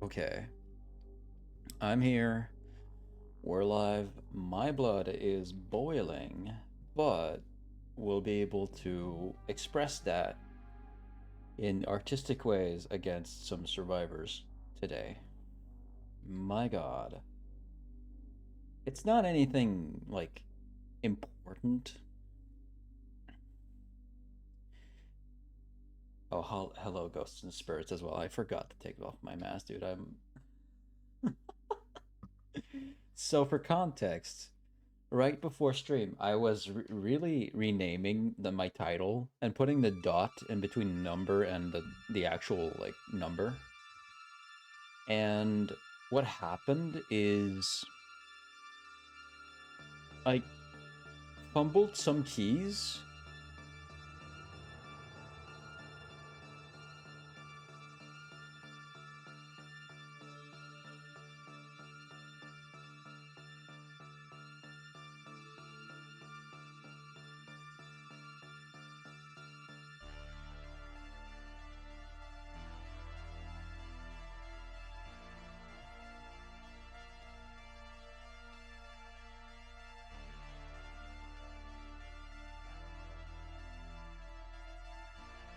Okay, I'm here. We're live. My blood is boiling, but we'll be able to express that in artistic ways against some survivors today. My god. It's not anything like important. Oh, hello, ghosts and spirits as well. I forgot to take off my mask, dude. I'm so for context. Right before stream, I was really renaming my title and putting the dot in between number and the actual like number. And what happened is I fumbled some keys.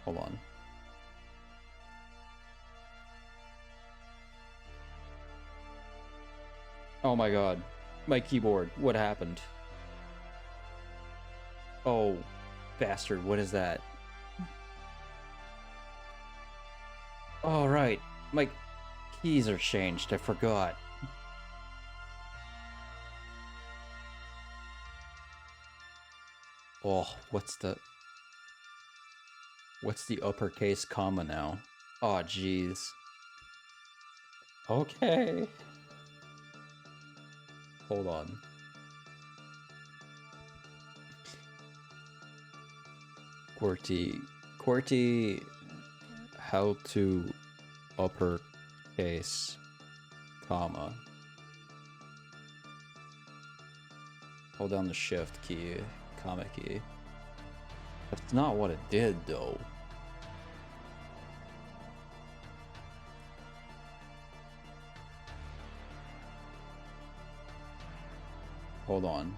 Hold on. Oh my god. My keyboard. What happened? Oh, bastard. What is that? All right. My keys are changed. I forgot. Oh, what's the uppercase comma now? Oh, jeez. Okay. Hold on. QWERTY, how to uppercase, comma. Hold down the shift key, comma key. That's not what it did, though. Hold on.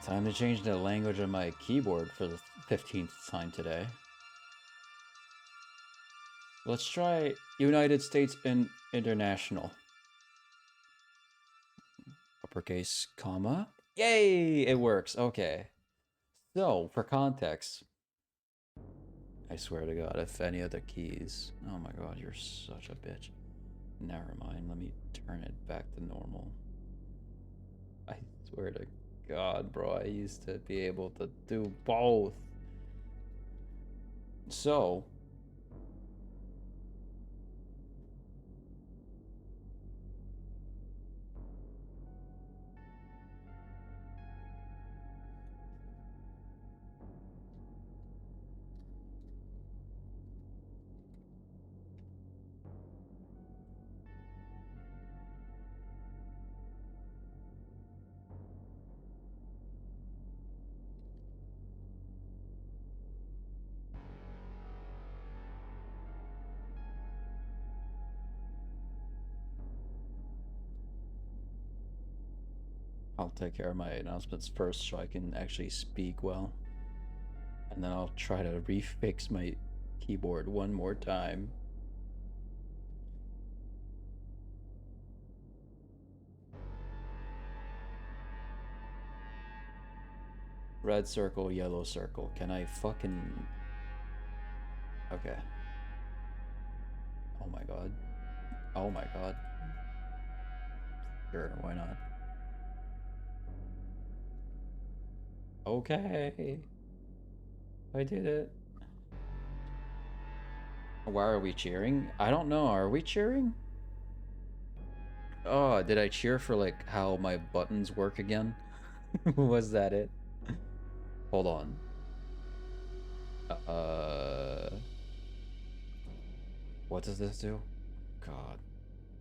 Time to change the language on my keyboard for the 15th time today. Let's try United States and International. Uppercase, comma. Yay! It works. Okay. So, for context, I swear to God, if any of the keys... Oh my god, you're such a bitch. Never mind, let me turn it back to normal. I swear to God, bro, I used to be able to do both. So... I'll take care of my announcements first so I can actually speak well. And then I'll try to refix my keyboard one more time. Red circle, yellow circle. Can I fucking... Okay. Oh my god. Oh my god. Sure, why not? Okay. I did it. Why are we cheering? I don't know. Are we cheering? Oh, did I cheer for like how my buttons work again? Was that it? Hold on. Uh, what does this do? God,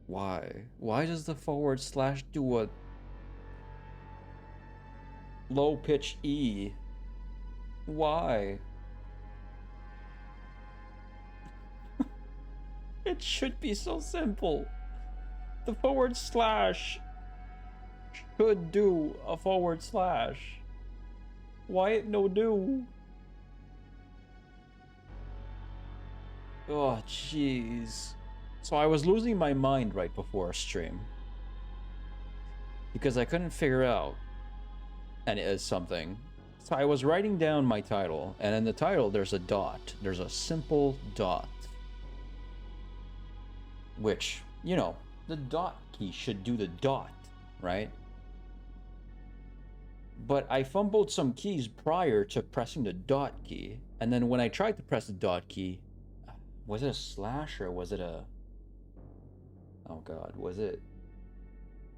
why? Why does the forward slash do a low pitch E? Why? It should be so simple. The forward slash should do a forward slash. Why it no do? Oh, jeez. So I was losing my mind right before a stream because I couldn't figure out and it is something. So I was writing down my title, and in the title there's a dot. There's a simple dot. Which, you know, the dot key should do the dot, right? But I fumbled some keys prior to pressing the dot key, and then when I tried to press the dot key, was it a slash or was it a... Oh god, was it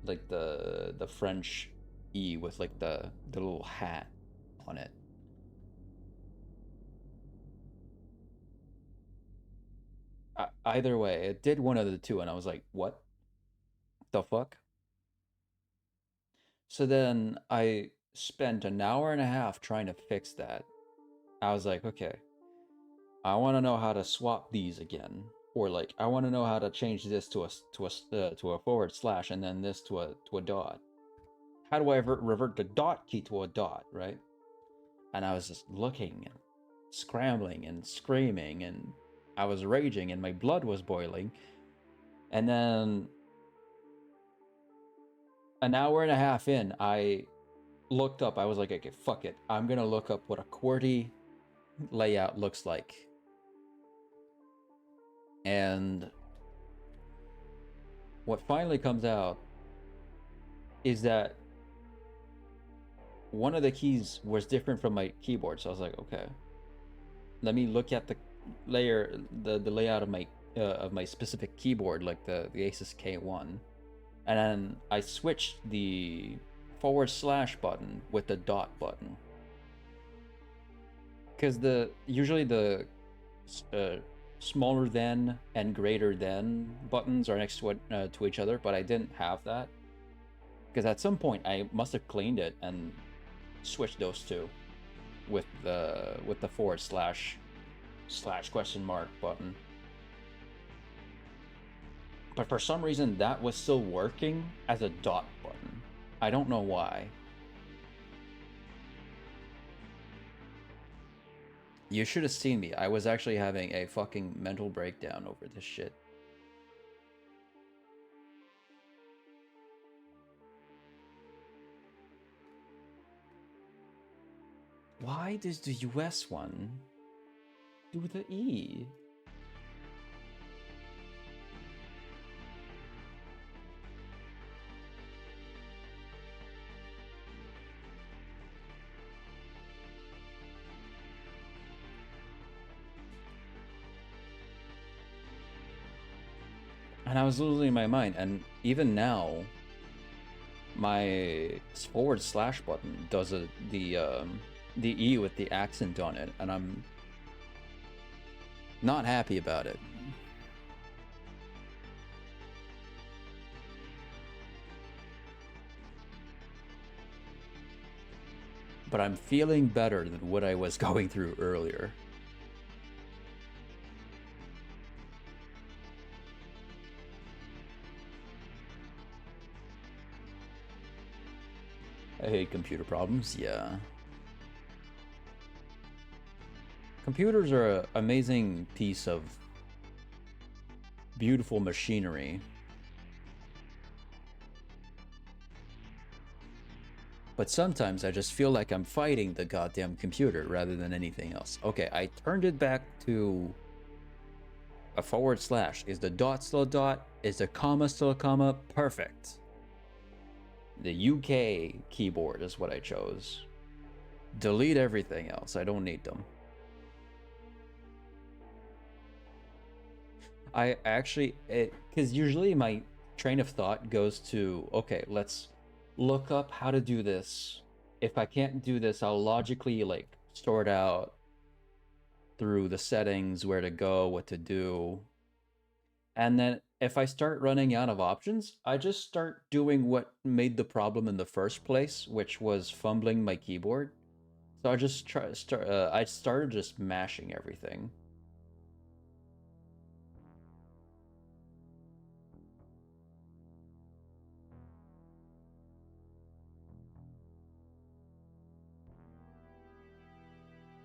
like the French E with like the little hat on it? Either way, it did one of the two, and I was like, what the fuck? So then I spent an hour and a half trying to fix that. I was like, okay, I want to know how to swap these again, or like I want to know how to change this to a forward slash and then this to a dot. How do I revert the dot key to a dot, right? And I was just looking and scrambling and screaming, and I was raging and my blood was boiling. And then an hour and a half in, I looked up. I was like, okay, fuck it. I'm gonna look up what a QWERTY layout looks like. And what finally comes out is that one of the keys was different from my keyboard. So I was like, okay, let me look at the layout of my specific keyboard, like the Asus K1. And then I switched the forward slash button with the dot button. Because usually the smaller than and greater than buttons are next to each other, but I didn't have that. Because at some point I must have cleaned it and switched those two with the forward slash question mark button. But for some reason that was still working as a dot button. I don't know why. You should have seen me. I was actually having a fucking mental breakdown over this shit. Why does the US one do the E? And I was losing my mind, and even now, my forward slash button does the E with the accent on it, and I'm not happy about it. But I'm feeling better than what I was going through earlier. I hate computer problems, yeah. Computers are an amazing piece of beautiful machinery. But sometimes I just feel like I'm fighting the goddamn computer rather than anything else. Okay, I turned it back to a forward slash. Is the dot still a dot? Is the comma still a comma? Perfect. The UK keyboard is what I chose. Delete everything else. I don't need them. I actually, because usually my train of thought goes to, okay, let's look up how to do this. If I can't do this, I'll logically like sort out through the settings where to go, what to do. And then if I start running out of options, I just start doing what made the problem in the first place, which was fumbling my keyboard. So I started just mashing everything.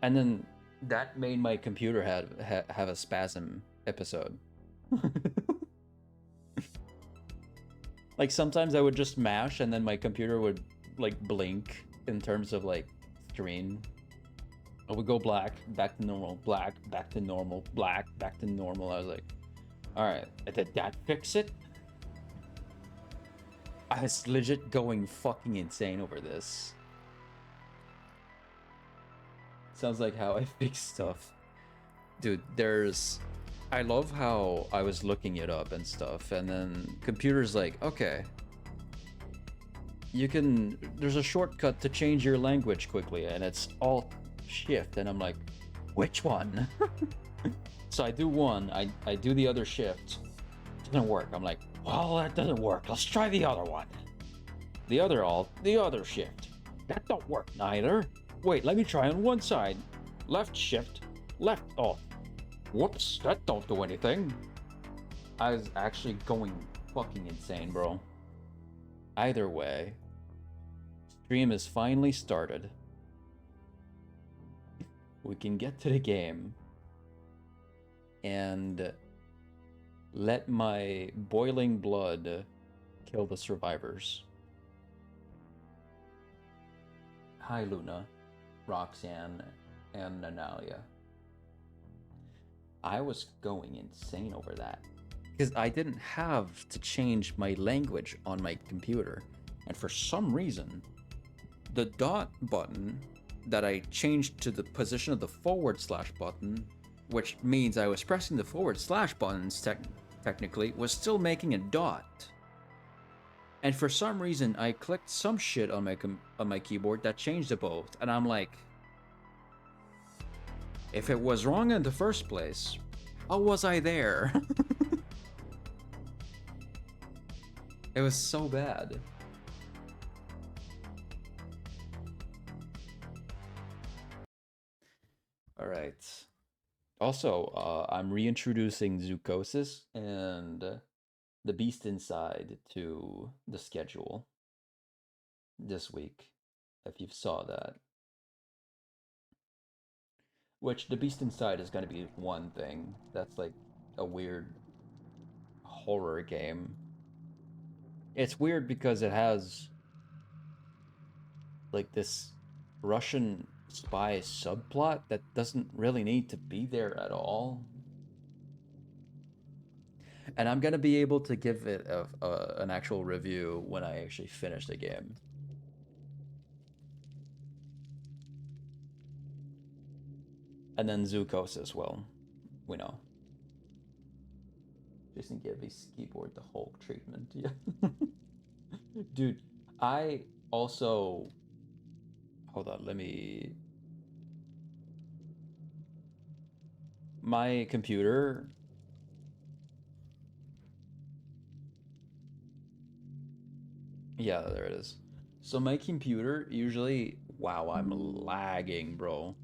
And then that made my computer have a spasm episode. Like sometimes I would just mash and then my computer would like blink in terms of like screen. It would go black, back to normal, black, back to normal, black, back to normal. I was like, all right, did that fix it? I was legit going fucking insane over this. Sounds like how I fix stuff. Dude, I love how I was looking it up and stuff, and then computer's like, okay, there's a shortcut to change your language quickly, and it's Alt Shift, and I'm like, which one? So I do one, I do the other shift, it doesn't work. I'm like, well, that doesn't work, let's try the other one. The other Alt, the other shift, that don't work neither. Wait, let me try on one side. Left shift, left Alt. Whoops, that don't do anything. I was actually going fucking insane, bro. Either way, stream is finally started. We can get to the game and let my boiling blood kill the survivors. Hi, Luna, Roxanne, and Nanalia. I was going insane over that because I didn't have to change my language on my computer, and for some reason the dot button that I changed to the position of the / button, which means I was pressing the / buttons technically, was still making a dot. And for some reason I clicked some shit on my keyboard that changed the both, and I'm like, if it was wrong in the first place, how was I there? It was so bad. All right. Also, I'm reintroducing Zoocosis and the Beast Inside to the schedule this week, if you saw that. Which the Beast Inside is going to be one thing. That's like a weird horror game. It's weird because it has like this Russian spy subplot that doesn't really need to be there at all. And I'm going to be able to give it an actual review when I actually finish the game. And then Zoocosis, well, we know. Jason gave his keyboard the Hulk treatment. Yeah. Dude, I also... Hold on, let me... My computer... Yeah, there it is. So my computer usually... Wow, I'm lagging, bro.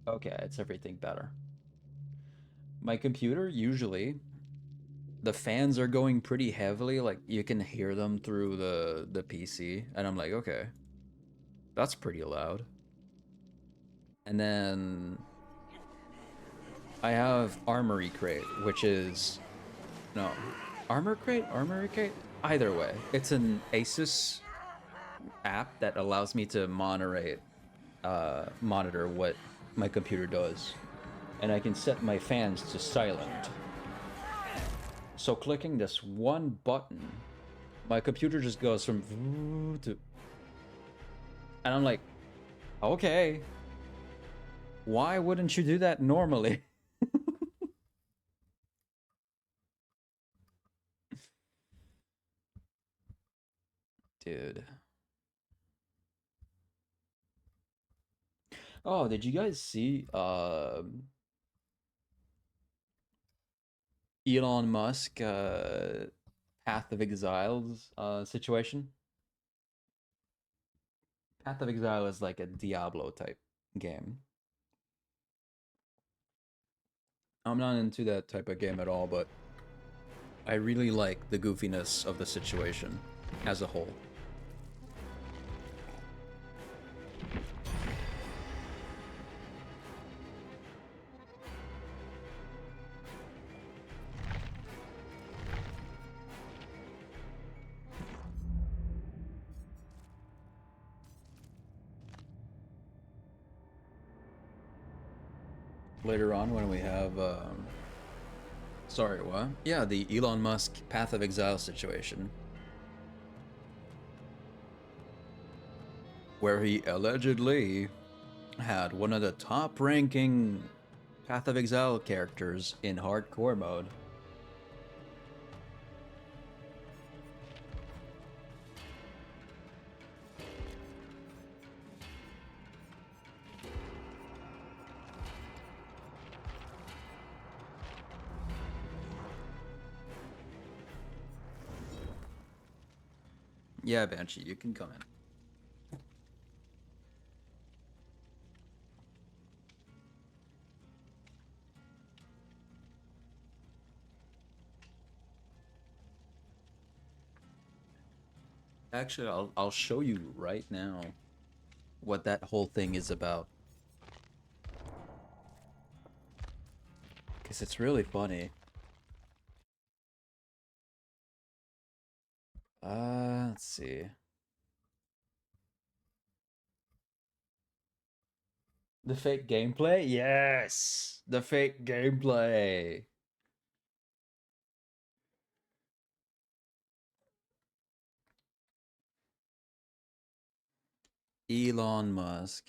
Okay, it's everything better. My computer usually... The fans are going pretty heavily, like you can hear them through the PC, and I'm like, okay, that's pretty loud. And then I have Armory Crate, which is no Armory Crate. Either way, it's an Asus app that allows me to monitor what my computer does, and I can set my fans to silent. So clicking this one button, my computer just goes from to... And I'm like, okay, why wouldn't you do that normally? Dude. Oh, did you guys see Elon Musk Path of Exiles situation? Path of Exile is like a Diablo type game. I'm not into that type of game at all, but I really like the goofiness of the situation as a whole. Later on when we have sorry, what? Yeah, the Elon Musk Path of Exile situation, where he allegedly had one of the top ranking Path of Exile characters in hardcore mode. Yeah, Banshee, you can come in. Actually, I'll show you right now what that whole thing is about. Because it's really funny. Let's see. The fake gameplay? Yes! The fake gameplay! Elon Musk.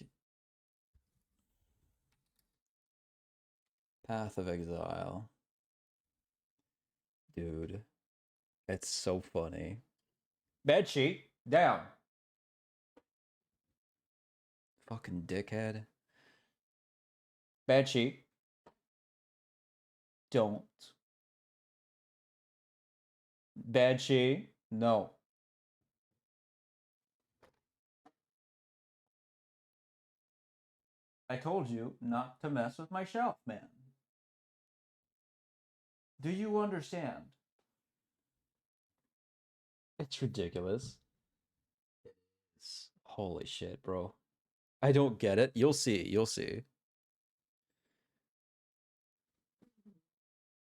Path of Exile. Dude. It's so funny. Bedsheet, down. Fucking dickhead. Bedsheet. Don't. Bedsheet. No. I told you not to mess with my shelf, man. Do you understand? It's ridiculous. Holy shit, bro. I don't get it. You'll see. You'll see.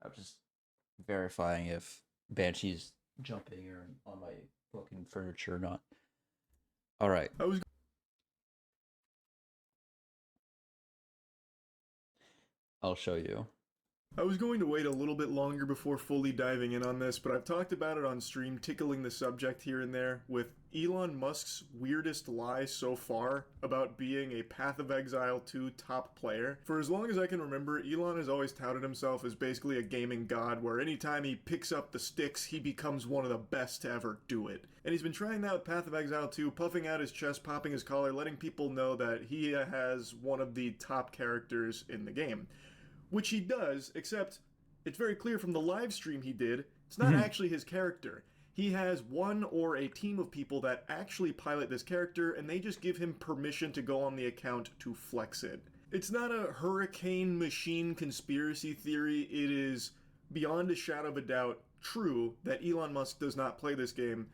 I'm just verifying if Banshee's jumping or on my fucking furniture or not. All right. I'll show you. I was going to wait a little bit longer before fully diving in on this, but I've talked about it on stream, tickling the subject here and there, with Elon Musk's weirdest lie so far about being a Path of Exile 2 top player. For as long as I can remember, Elon has always touted himself as basically a gaming god, where anytime he picks up the sticks, he becomes one of the best to ever do it. And he's been trying that with Path of Exile 2, puffing out his chest, popping his collar, letting people know that he has one of the top characters in the game. Which he does, except it's very clear from the live stream he did, it's not actually his character. He has one or a team of people that actually pilot this character, and they just give him permission to go on the account to flex it. It's not a hurricane machine conspiracy theory, it is beyond a shadow of a doubt true that Elon Musk does not play this game.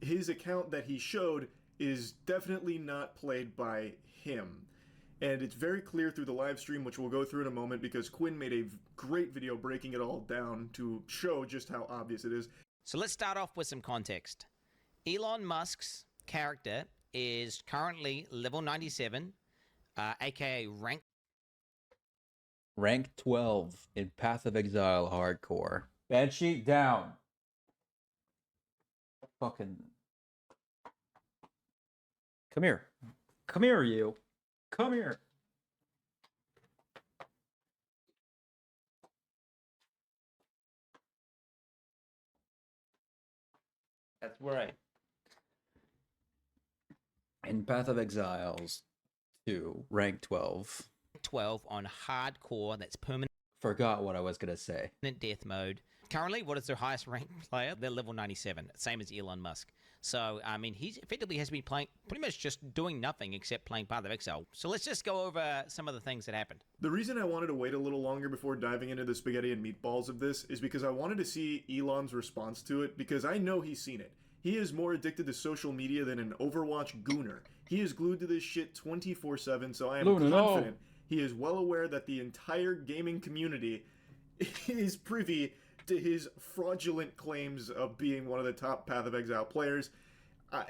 His account that he showed is definitely not played by him. And it's very clear through the live stream, which we'll go through in a moment, because Quinn made a great video breaking it all down to show just how obvious it is. So let's start off with some context. Elon Musk's character is currently level 97, aka rank 12 in Path of Exile hardcore. Banshee, down. Fucking. Come here. Come here, you. Come here. That's right. In Path of Exiles 2, rank 12. 12 on hardcore, that's permanent Forgot what I was gonna say. death mode. Currently, what is their highest ranked player? They're level 97, same as Elon Musk. So, I mean, he effectively has been playing, pretty much just doing nothing except playing Path of Exile. So let's just go over some of the things that happened. The reason I wanted to wait a little longer before diving into the spaghetti and meatballs of this is because I wanted to see Elon's response to it, because I know he's seen it. He is more addicted to social media than an Overwatch gooner. He is glued to this shit 24/7, so I am Luna, no. confident he is well aware that the entire gaming community is privy to his fraudulent claims of being one of the top Path of Exile players.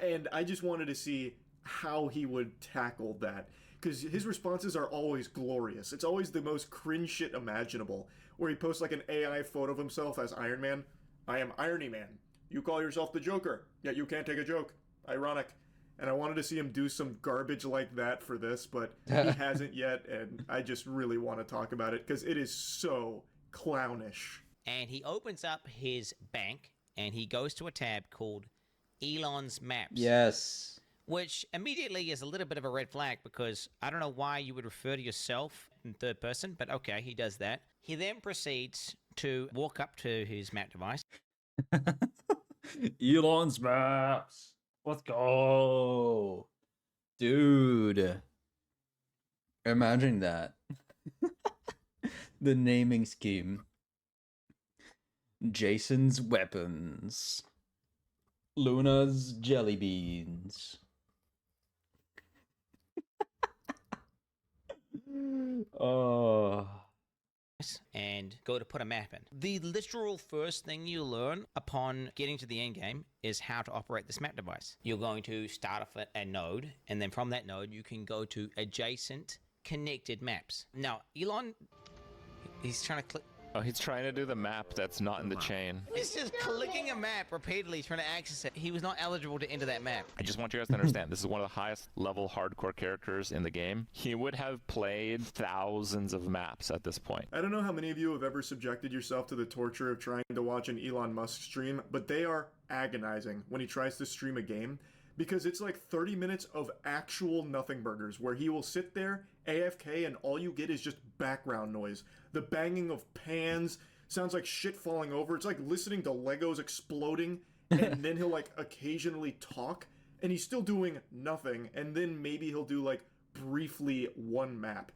And I just wanted to see how he would tackle that. Because his responses are always glorious. It's always the most cringe shit imaginable. Where he posts like an AI photo of himself as Iron Man. I am Irony Man. You call yourself the Joker, yet you can't take a joke. Ironic. And I wanted to see him do some garbage like that for this, but he hasn't yet, and I just really want to talk about it because it is so clownish. And he opens up his bank and he goes to a tab called Elon's Maps. Yes. Which immediately is a little bit of a red flag because I don't know why you would refer to yourself in third person, but okay, he does that. He then proceeds to walk up to his map device. Elon's Maps. Let's go. Dude. Imagine that. The naming scheme. Jason's Weapons. Luna's Jelly Beans. Oh. And go to put a map in. The literal first thing you learn upon getting to the end game is how to operate this map device. You're going to start off at a node, and then from that node you can go to adjacent connected maps. Now, Elon, he's trying to click. Oh, he's trying to do the map that's not in the chain. He's just clicking a map repeatedly, trying to access it. He was not eligible to enter that map. I just want you guys to understand, this is one of the highest level hardcore characters in the game. He would have played thousands of maps at this point. I don't know how many of you have ever subjected yourself to the torture of trying to watch an Elon Musk stream, but they are agonizing when he tries to stream a game, because it's like 30 minutes of actual nothing burgers where he will sit there AFK and all you get is just background noise. The banging of pans sounds like shit falling over. It's like listening to Legos exploding, and then he'll like occasionally talk and he's still doing nothing, and then maybe he'll do like briefly one map.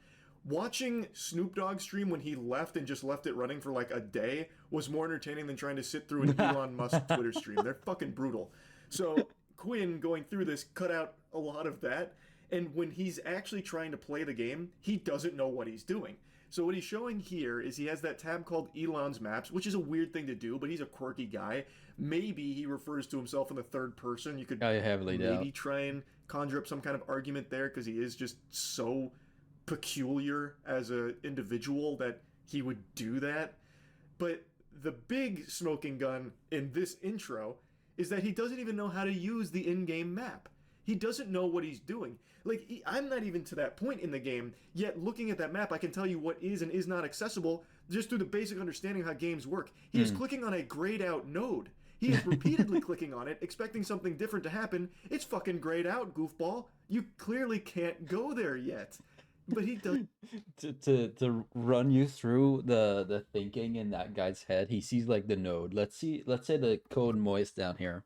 Watching Snoop Dogg stream when he left and just left it running for like a day was more entertaining than trying to sit through an Elon Musk Twitter stream. They're fucking brutal. So Quinn going through this cut out a lot of that, and when he's actually trying to play the game, he doesn't know what he's doing. So what he's showing here is he has that tab called Elon's Maps, which is a weird thing to do, but he's a quirky guy. Maybe he refers to himself in the third person. You could I heavily maybe doubt. try and conjure up some kind of argument there, because he is just so peculiar as an individual that he would do that. But the big smoking gun in this intro is that he doesn't even know how to use the in-game map. He doesn't know what he's doing. Like, I'm not even to that point in the game, yet looking at that map, I can tell you what is and is not accessible just through the basic understanding of how games work. He is clicking on a grayed out node. He is repeatedly clicking on it, expecting something different to happen. It's fucking grayed out, goofball. You clearly can't go there yet. But he does. To run you through the thinking in that guy's head, he sees like the node. Let's say the code moist down here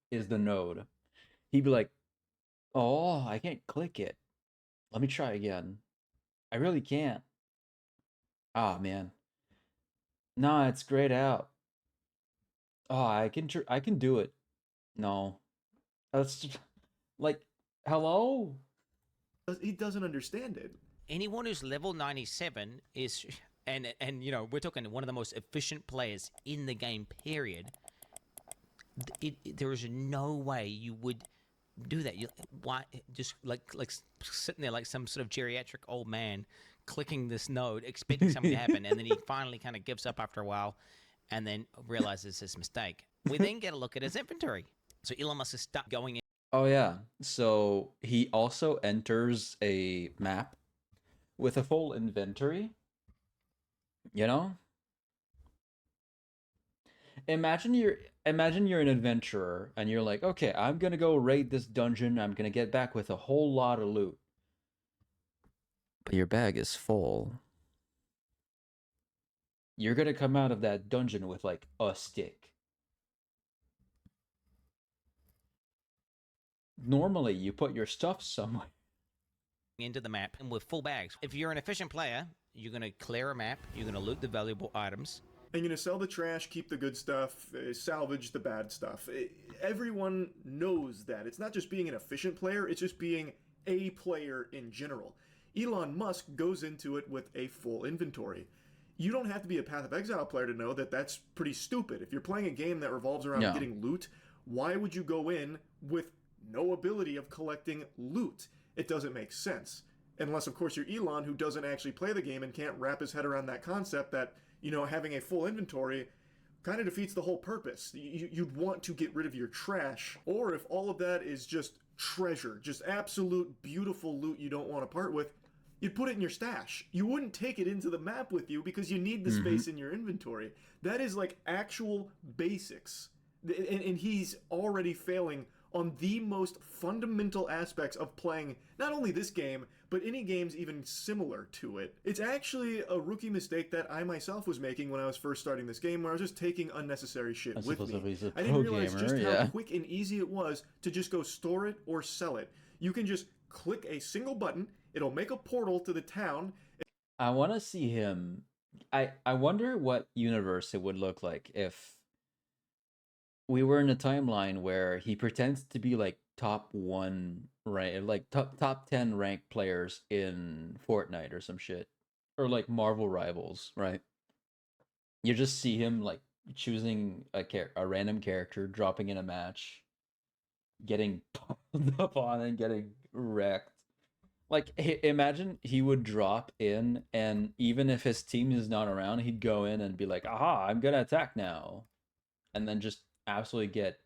is the node. He'd be like, oh, I can't click it. Let me try again. I really can't. Ah, man. Nah, it's grayed out. Oh, I can do it. No. That's just, like, hello? He doesn't understand it. Anyone who's level 97 is, and you know, we're talking one of the most efficient players in the game, period. There is no way you would do that. Why just like sitting there like some sort of geriatric old man clicking this node, expecting something to happen, and then he finally kind of gives up after a while, and then realizes his mistake. We then get a look at his inventory. So Elon Musk is stuck going in. Oh yeah. So he also enters a map with a full inventory. You know? Imagine you're an adventurer and you're like, okay, I'm gonna go raid this dungeon. I'm gonna get back with a whole lot of loot. But your bag is full. You're gonna come out of that dungeon with like a stick. Normally, you put your stuff somewhere. Into the map and with full bags. If you're an efficient player, you're going to clear a map, you're going to loot the valuable items. And you're going to sell the trash, keep the good stuff, salvage the bad stuff. Everyone knows that. It's not just being an efficient player, it's just being a player in general. Elon Musk goes into it with a full inventory. You don't have to be a Path of Exile player to know that that's pretty stupid. If you're playing a game that revolves around getting loot, why would you go in with no ability of collecting loot? It doesn't make sense. Unless, of course, you're Elon, who doesn't actually play the game and can't wrap his head around that concept that, having a full inventory kind of defeats the whole purpose. You'd want to get rid of your trash. Or if all of that is just treasure, just absolute beautiful loot you don't want to part with, you'd put it in your stash. You wouldn't take it into the map with you because you need the space in your inventory. That is like actual basics. And he's already failing on the most fundamental aspects of playing not only this game, but any games even similar to it. It's actually a rookie mistake that I myself was making when I was first starting this game, where I was just taking unnecessary shit with me. I didn't realize just how quick and easy it was to just go store it or sell it. You can just click a single button, it'll make a portal to the town. I want to see him. I wonder what universe it would look like if we were in a timeline where he pretends to be like top 1 rank, like top 10 ranked players in Fortnite or some shit, or like Marvel Rivals, right? You just see him like choosing a random character, dropping in a match, getting pulled up on and getting wrecked. Like, imagine he would drop in, and even if his team is not around, he'd go in and be like, "Aha, I'm gonna attack now," and then just absolutely get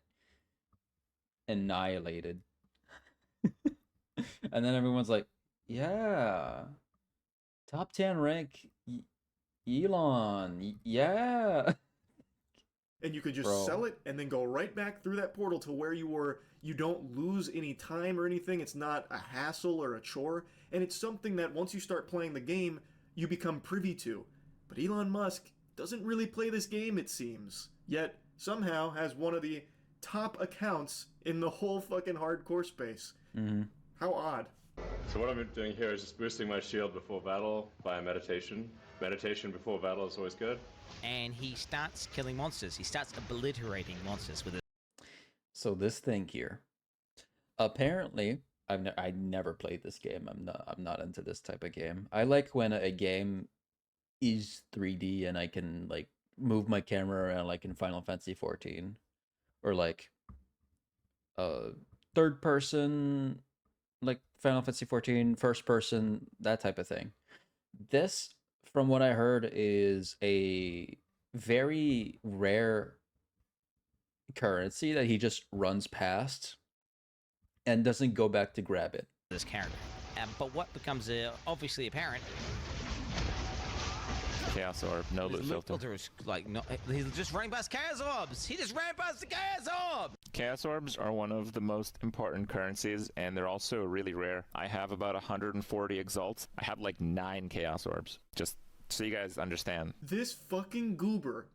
annihilated. And then everyone's like, yeah, top 10 rank Elon, yeah. And you could just sell it and then go right back through that portal to where you were. You don't lose any time or anything. It's not a hassle or a chore. And it's something that once you start playing the game, you become privy to. But Elon Musk doesn't really play this game, it seems. Yet somehow has one of the top accounts in the whole fucking hardcore space. How odd. So what I'm doing here is just boosting my shield before battle by meditation. Meditation before battle is always good. And he starts killing monsters. He starts obliterating monsters with it. So this thing here, apparently, I never played this game. I'm not into this type of game. I like when a game is 3D and I can like move my camera around, like in Final Fantasy 14, or like third person, like Final Fantasy 14, first person, that type of thing. This, from what I heard, is a very rare currency that he just runs past and doesn't go back to grab it. This character. But what becomes obviously apparent, Chaos Orb, no loot filter. Is like, no, he's just running past Chaos Orbs. He just ran past the Chaos Orb. Chaos Orbs are one of the most important currencies, and they're also really rare. I have about 140 Exalts. I have like 9 Chaos Orbs, just so you guys understand. This fucking goober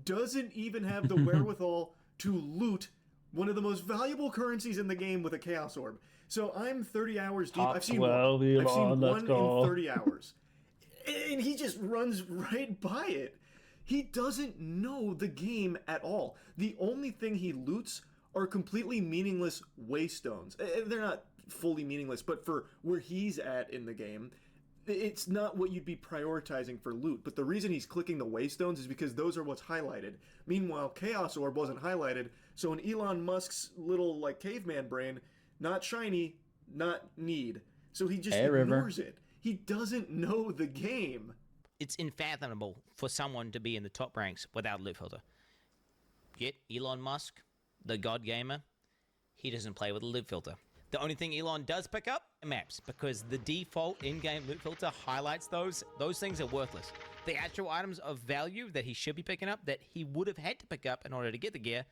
doesn't even have the wherewithal to loot one of the most valuable currencies in the game with a Chaos Orb. So I'm 30 hours deep. I've seen one in 30 hours. And he just runs right by it. He doesn't know the game at all. The only thing he loots are completely meaningless waystones. They're not fully meaningless, but for where he's at in the game, it's not what you'd be prioritizing for loot. But the reason he's clicking the waystones is because those are what's highlighted. Meanwhile, Chaos Orb wasn't highlighted, so in Elon Musk's little like caveman brain, not shiny, not need. So he just ignores it. He doesn't know the game. It's unfathomable for someone to be in the top ranks without a loot filter. Yet Elon Musk, the god gamer, he doesn't play with a loot filter. The only thing Elon does pick up are maps, because the default in-game loot filter highlights those. Those things are worthless. The actual items of value that he should be picking up, that he would have had to pick up in order to get the gear,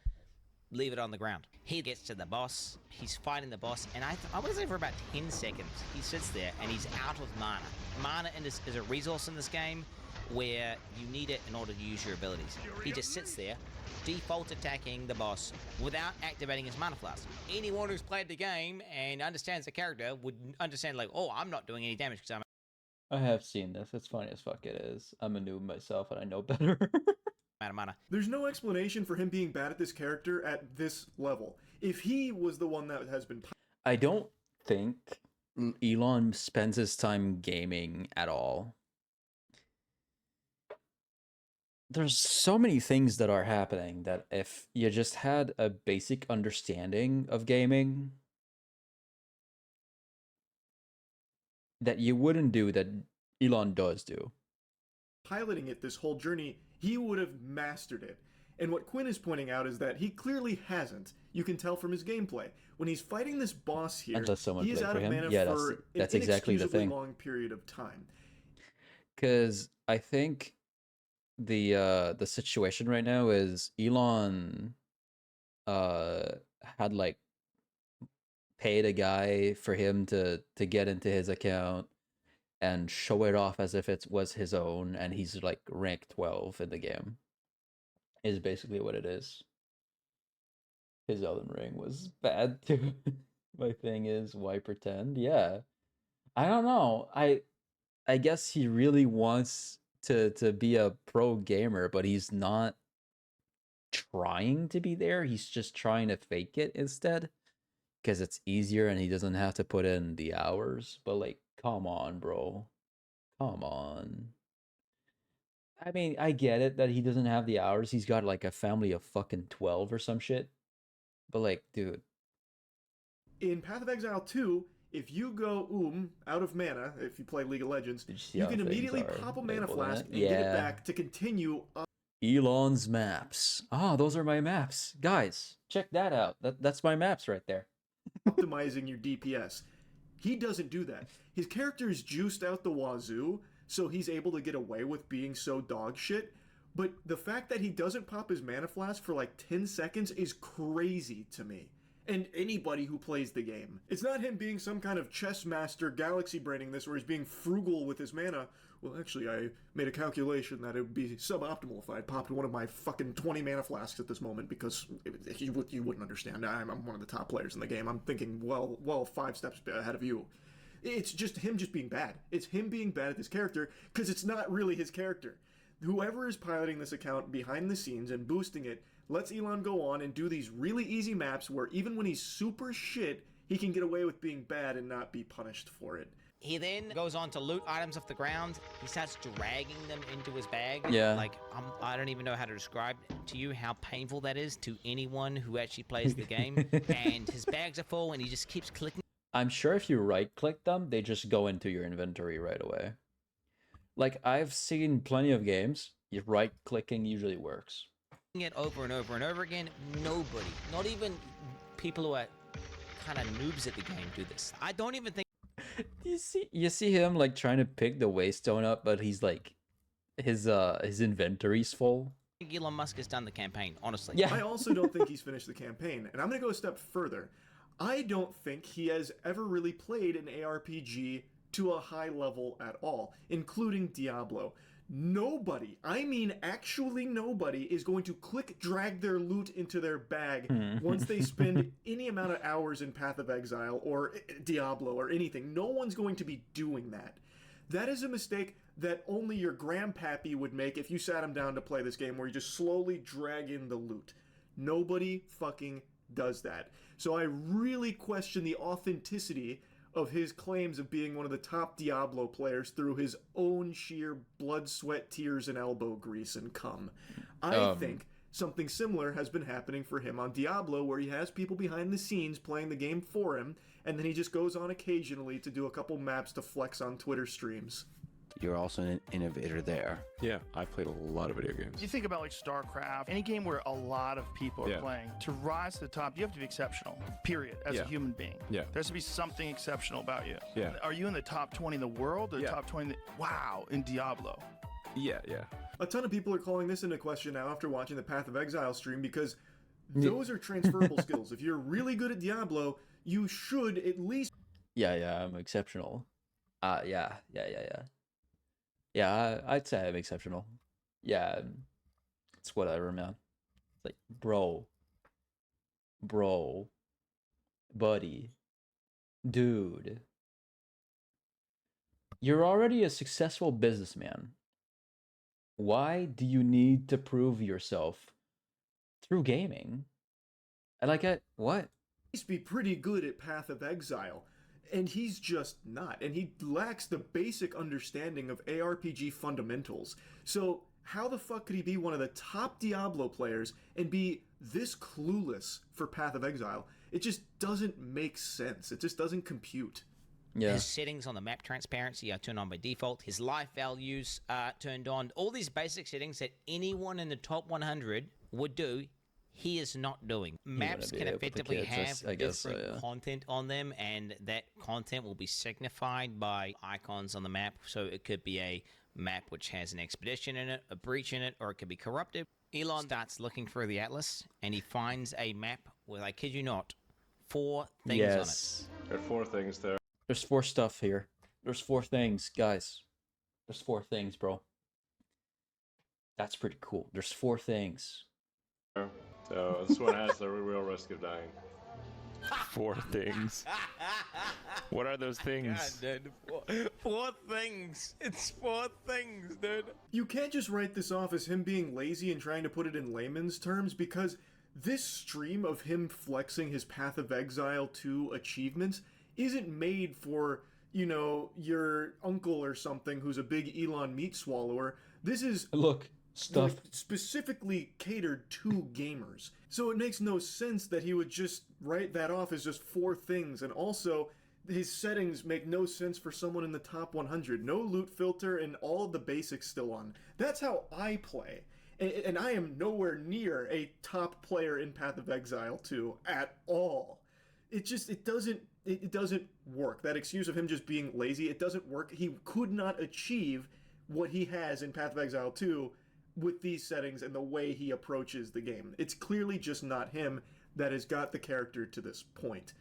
leave it on the ground. He gets to the boss, he's fighting the boss, and I want to say for about 10 seconds, he sits there and he's out of mana. Mana is a resource in this game where you need it in order to use your abilities. He just sits there, default attacking the boss without activating his mana flask. Anyone who's played the game and understands the character would understand, like, oh, I'm not doing any damage because I'm I have seen this. It's funny as fuck it is. I'm a noob myself and I know better. out of mana. There's no explanation for him being bad at this character at this level. If he was the one that has been... I don't think Elon spends his time gaming at all. There's so many things that are happening that if you just had a basic understanding of gaming, that you wouldn't do that Elon does do. piloting it this whole journey, he would have mastered it. And what Quinn is pointing out is that he clearly hasn't. You can tell from his gameplay. When he's fighting this boss here, Unless someone he is played out for of him. mana Yeah, for that's an exactly the inexcusably thing. long period of time. Because I think the situation right now is Elon had like paid a guy for him to get into his account and show it off as if it was his own, and he's like rank 12 in the game. Is basically what it is. His Elden Ring was bad too. My thing is, why pretend? Yeah. I don't know. I guess he really wants to be a pro gamer, but he's not trying to be there. He's just trying to fake it instead, because it's easier and he doesn't have to put in the hours. But like, come on, bro. Come on. I mean, I get it that he doesn't have the hours. He's got like a family of fucking 12 or some shit. But like, dude. In Path of Exile 2, if you go out of mana, if you play League of Legends, Did you see you how can things immediately are pop a mana labeled in flask it? and get it Yeah. back to continue Elon's maps. Ah, those are my maps. Guys, check that out. That's my maps right there. optimizing your DPS. He doesn't do that. His character is juiced out the wazoo, so he's able to get away with being so dog shit. But the fact that he doesn't pop his mana flask for like 10 seconds is crazy to me. And anybody who plays the game. It's not him being some kind of chess master galaxy braining this, where he's being frugal with his mana. Well, actually, I made a calculation that it would be suboptimal if I had popped one of my fucking 20 mana flasks at this moment, because you wouldn't understand. I'm one of the top players in the game. I'm thinking, well, 5 steps ahead of you. It's just him just being bad. It's him being bad at this character, because it's not really his character. Whoever is piloting this account behind the scenes and boosting it lets Elon go on and do these really easy maps where even when he's super shit, he can get away with being bad and not be punished for it. He then goes on to loot items off the ground. He starts dragging them into his bag. Yeah. Like, I don't even know how to describe to you how painful that is to anyone who actually plays the game. And his bags are full, and he just keeps clicking I'm sure if you right click them, they just go into your inventory right away. Like, I've seen plenty of games, your right clicking usually works. it over and over and over again. Nobody, not even people who are kind of noobs at the game, do this. I don't even think You see him like trying to pick the waystone up, but he's like his inventory's full. Elon Musk has done the campaign, honestly. Yeah. I also don't think he's finished the campaign, and I'm going to go a step further. I don't think he has ever really played an ARPG to a high level at all, including Diablo. Nobody, I mean actually nobody, is going to drag their loot into their bag once they spend any amount of hours in Path of Exile or Diablo or anything. No one's going to be doing that. That is a mistake that only your grandpappy would make if you sat him down to play this game, where you just slowly drag in the loot. Nobody fucking does that. So I really question the authenticity of his claims of being one of the top Diablo players through his own sheer blood, sweat, tears, and elbow grease and cum. I think something similar has been happening for him on Diablo, where he has people behind the scenes playing the game for him, and then he just goes on occasionally to do a couple maps to flex on Twitter streams. you're also an innovator there. Yeah, I've played a lot of video games. You think about like StarCraft, any game where a lot of people are Yeah. playing. To rise to the top, you have to be exceptional, period, as Yeah. a human being. Yeah. There has to be something exceptional about you. Yeah. Are you in the top 20 in the world or Yeah. top 20 wow, in Diablo? Yeah, yeah. A ton of people are calling this into question now after watching the Path of Exile stream because those are transferable skills. If you're really good at Diablo, you should at least Yeah, I'm exceptional. Yeah. Yeah, I'd say I'm exceptional. Yeah, it's whatever, man. It's like, bro, buddy, dude. You're already a successful businessman. Why do you need to prove yourself through gaming? What? be pretty good at Path of Exile. And he's just not. And he lacks the basic understanding of ARPG fundamentals. So how the fuck could he be one of the top Diablo players and be this clueless for Path of Exile? It just doesn't make sense. It just doesn't compute. Yeah. His settings on the map transparency are turned on by default. His life values are turned on. All these basic settings that anyone in the top 100 would do, he is not doing. Maps be can able to effectively kids, have I guess so, different yeah. content on them, and that content will be signified by icons on the map. So it could be a map which has an expedition in it, a breach in it, or it could be corrupted. Elon starts looking through the atlas, and he finds a map with, I kid you not, 4 things on it. Yes. There are 4 things there. There's 4 stuff here. There's 4 things, guys. There's 4 things, bro. That's pretty cool. There's 4 things. So this one has the real risk of dying. 4 things. What are those things? God, dude. 4 things. It's 4 things, dude. You can't just write this off as him being lazy and trying to put it in layman's terms because this stream of him flexing his Path of Exile 2 achievements isn't made for, you know, your uncle or something who's a big Elon meat swallower. This is Look, stuff. like, specifically catered to gamers. So it makes no sense that he would just write that off as just 4 things. And also, his settings make no sense for someone in the top 100. No loot filter and all of the basics still on. That's how I play. And I am nowhere near a top player in Path of Exile 2 at all. It doesn't work. That excuse of him just being lazy, it doesn't work. He could not achieve what he has in Path of Exile 2 with these settings and the way he approaches the game. It's clearly just not him that has got the character to this point.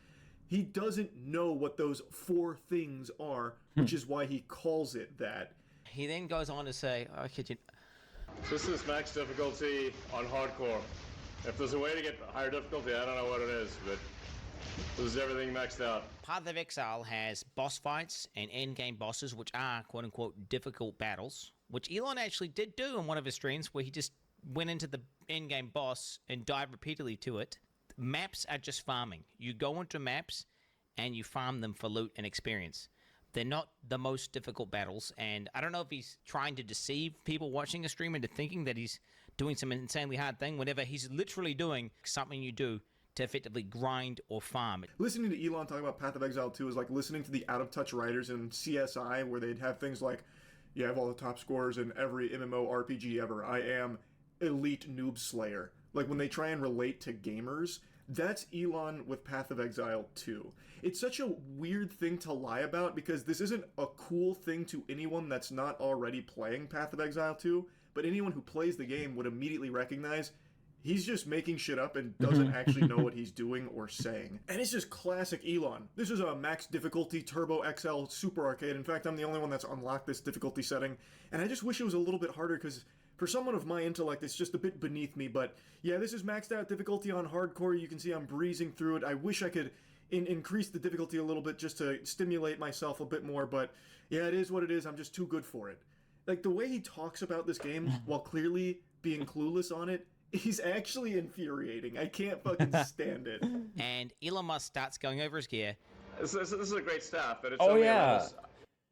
He doesn't know what those 4 things are, which is why he calls it that. He then goes on to say, I kid you. This is max difficulty on hardcore. If there's a way to get higher difficulty, I don't know what it is, but this is everything maxed out. Path of Exile has boss fights and end-game bosses, which are quote-unquote difficult battles, which Elon actually did do in one of his streams, where he just went into the end-game boss and died repeatedly to it. Maps are just farming. You go into maps and you farm them for loot and experience. They're not the most difficult battles, and I don't know if he's trying to deceive people watching a stream into thinking that he's doing some insanely hard thing, whenever he's literally doing something you do to effectively grind or farm. Listening to Elon talk about Path of Exile 2 is like listening to the out-of-touch writers in CSI, where they'd have things like, yeah, I have all the top scores in every MMORPG ever. I am elite noob slayer. Like, when they try and relate to gamers, that's Elon with Path of Exile 2. It's such a weird thing to lie about, because this isn't a cool thing to anyone that's not already playing Path of Exile 2, but anyone who plays the game would immediately recognize he's just making shit up and doesn't actually know what he's doing or saying. And it's just classic Elon. This is a max difficulty Turbo XL Super Arcade. In fact, I'm the only one that's unlocked this difficulty setting, and I just wish it was a little bit harder, because for someone of my intellect, it's just a bit beneath me. But yeah, this is maxed out difficulty on hardcore. You can see I'm breezing through it. I wish I could increase the difficulty a little bit just to stimulate myself a bit more, but yeah, it is what it is. I'm just too good for it. Like, the way he talks about this game while clearly being clueless on it, he's actually infuriating. I can't fucking stand it. And Elon Musk starts going over his gear. This is a great staff, but it's Oh, only yeah. around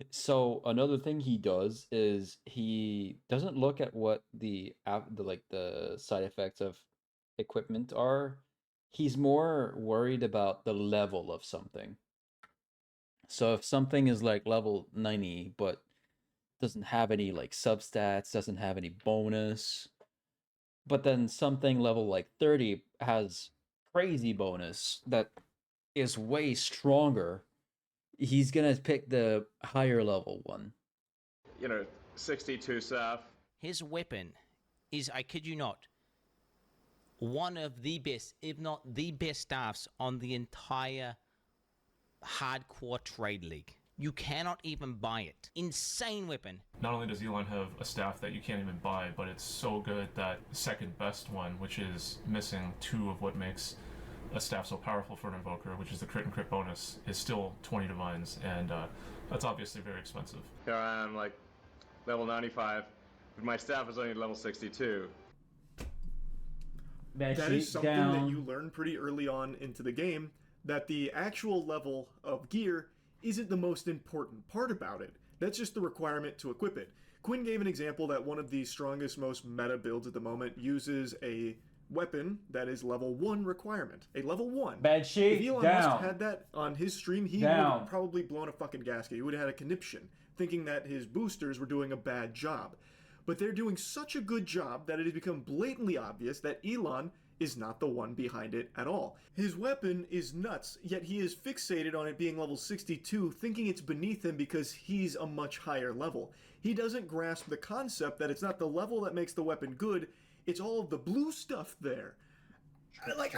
So another thing he does is he doesn't look at what the side effects of equipment are. He's more worried about the level of something. So if something is like level 90, but doesn't have any like substats, doesn't have any bonus. But then something level like 30 has crazy bonus that is way stronger. He's gonna pick the higher level one. 62 staff. His weapon is, I kid you not, one of the best, if not the best staffs on the entire hardcore trade league. You cannot even buy it. Insane weapon. Not only does Elon have a staff that you can't even buy, but it's so good that the second best one, which is missing 2 of what makes a staff so powerful for an invoker, which is the crit and crit bonus, is still 20 divines, and that's obviously very expensive. Here I am, like, level 95, but my staff is only level 62. That is something that you learn pretty early on into the game, that the actual level of gear isn't the most important part about it. That's just the requirement to equip it. Quinn gave an example that one of the strongest, most meta builds at the moment uses a weapon that is level 1 requirement. A level 1. Bad sheet, if Elon Musk had that on his stream, he would have probably blown a fucking gasket. He would have had a conniption, thinking that his boosters were doing a bad job. But they're doing such a good job that it has become blatantly obvious that Elon is not the one behind it at all. His weapon is nuts, yet he is fixated on it being level 62, thinking it's beneath him because he's a much higher level. He doesn't grasp the concept that it's not the level that makes the weapon good, it's all of the blue stuff there. Like,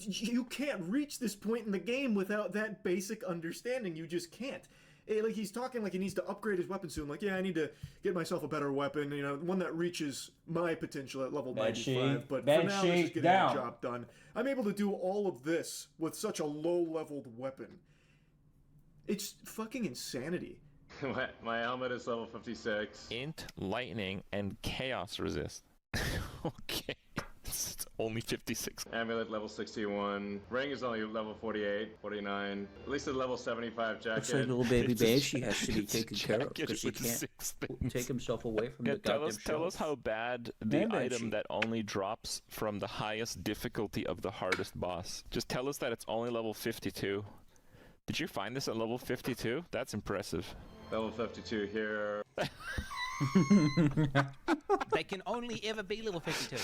you can't reach this point in the game without that basic understanding. You just can't. Like, he's talking like he needs to upgrade his weapon soon. Like, yeah, I need to get myself a better weapon, one that reaches my potential at level 95. But for now, this is getting the job done. I'm able to do all of this with such a low-leveled weapon. It's fucking insanity. My helmet is level 56. Int, lightning, and chaos resist. Okay. It's only 56. Amulet level 61. Ring is only level 48, 49. At least a level 75 jacket. Looks like little baby Banshee has to be taken care of because he can't take himself away from the goddamn show. Tell us how bad the item that only drops from the highest difficulty of the hardest boss. Just tell us that it's only level 52. Did you find this at level 52? That's impressive. Level 52 here. They can only ever be level 52.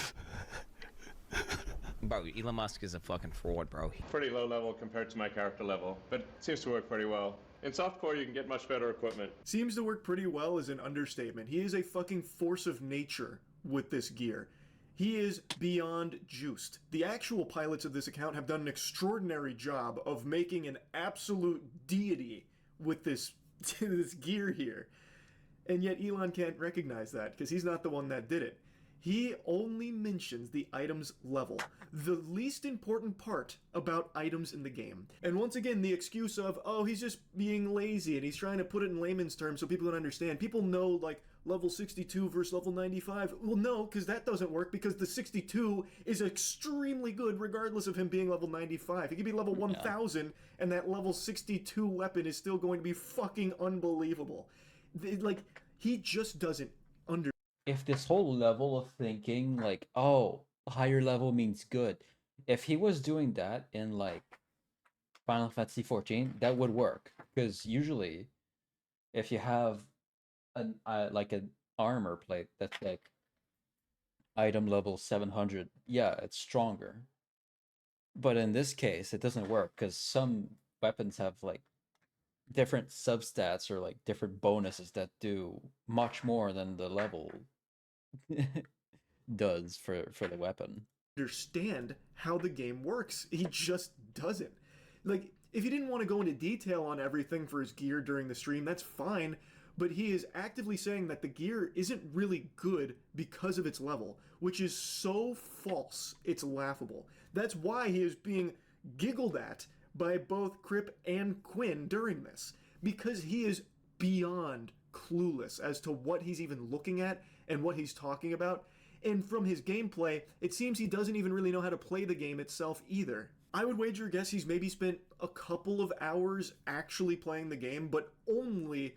Bro, Elon Musk is a fucking fraud, bro. Pretty low level compared to my character level, but it seems to work pretty well. In softcore, you can get much better equipment. Seems to work pretty well is an understatement. He is a fucking force of nature with this gear. He is beyond juiced. The actual pilots of this account have done an extraordinary job of making an absolute deity with this gear here. And yet Elon can't recognize that because he's not the one that did it. He only mentions the item's level, the least important part about items in the game. And once again, the excuse of, oh, he's just being lazy and he's trying to put it in layman's terms so people can understand. People know, like, level 62 versus level 95. Well, no, because that doesn't work because the 62 is extremely good regardless of him being level 95. He could be level 1000 and that level 62 weapon is still going to be fucking unbelievable. Like, he just doesn't understand. If this whole level of thinking, like, oh, higher level means good. If he was doing that in, like, Final Fantasy 14, that would work. Because usually, if you have an armor plate that's, like, item level 700, yeah, it's stronger. But in this case, it doesn't work, because some weapons have, like, different substats or, like, different bonuses that do much more than the level does for the weapon. Understand how the game works. He just doesn't. Like, if he didn't want to go into detail on everything for his gear during the stream, that's fine, but he is actively saying that the gear isn't really good because of its level, which is so false, it's laughable. That's why he is being giggled at by both Crip and Quinn during this, because he is beyond clueless as to what he's even looking at and what he's talking about. And from his gameplay, it seems he doesn't even really know how to play the game itself either. I would wager a guess he's maybe spent a couple of hours actually playing the game, but only,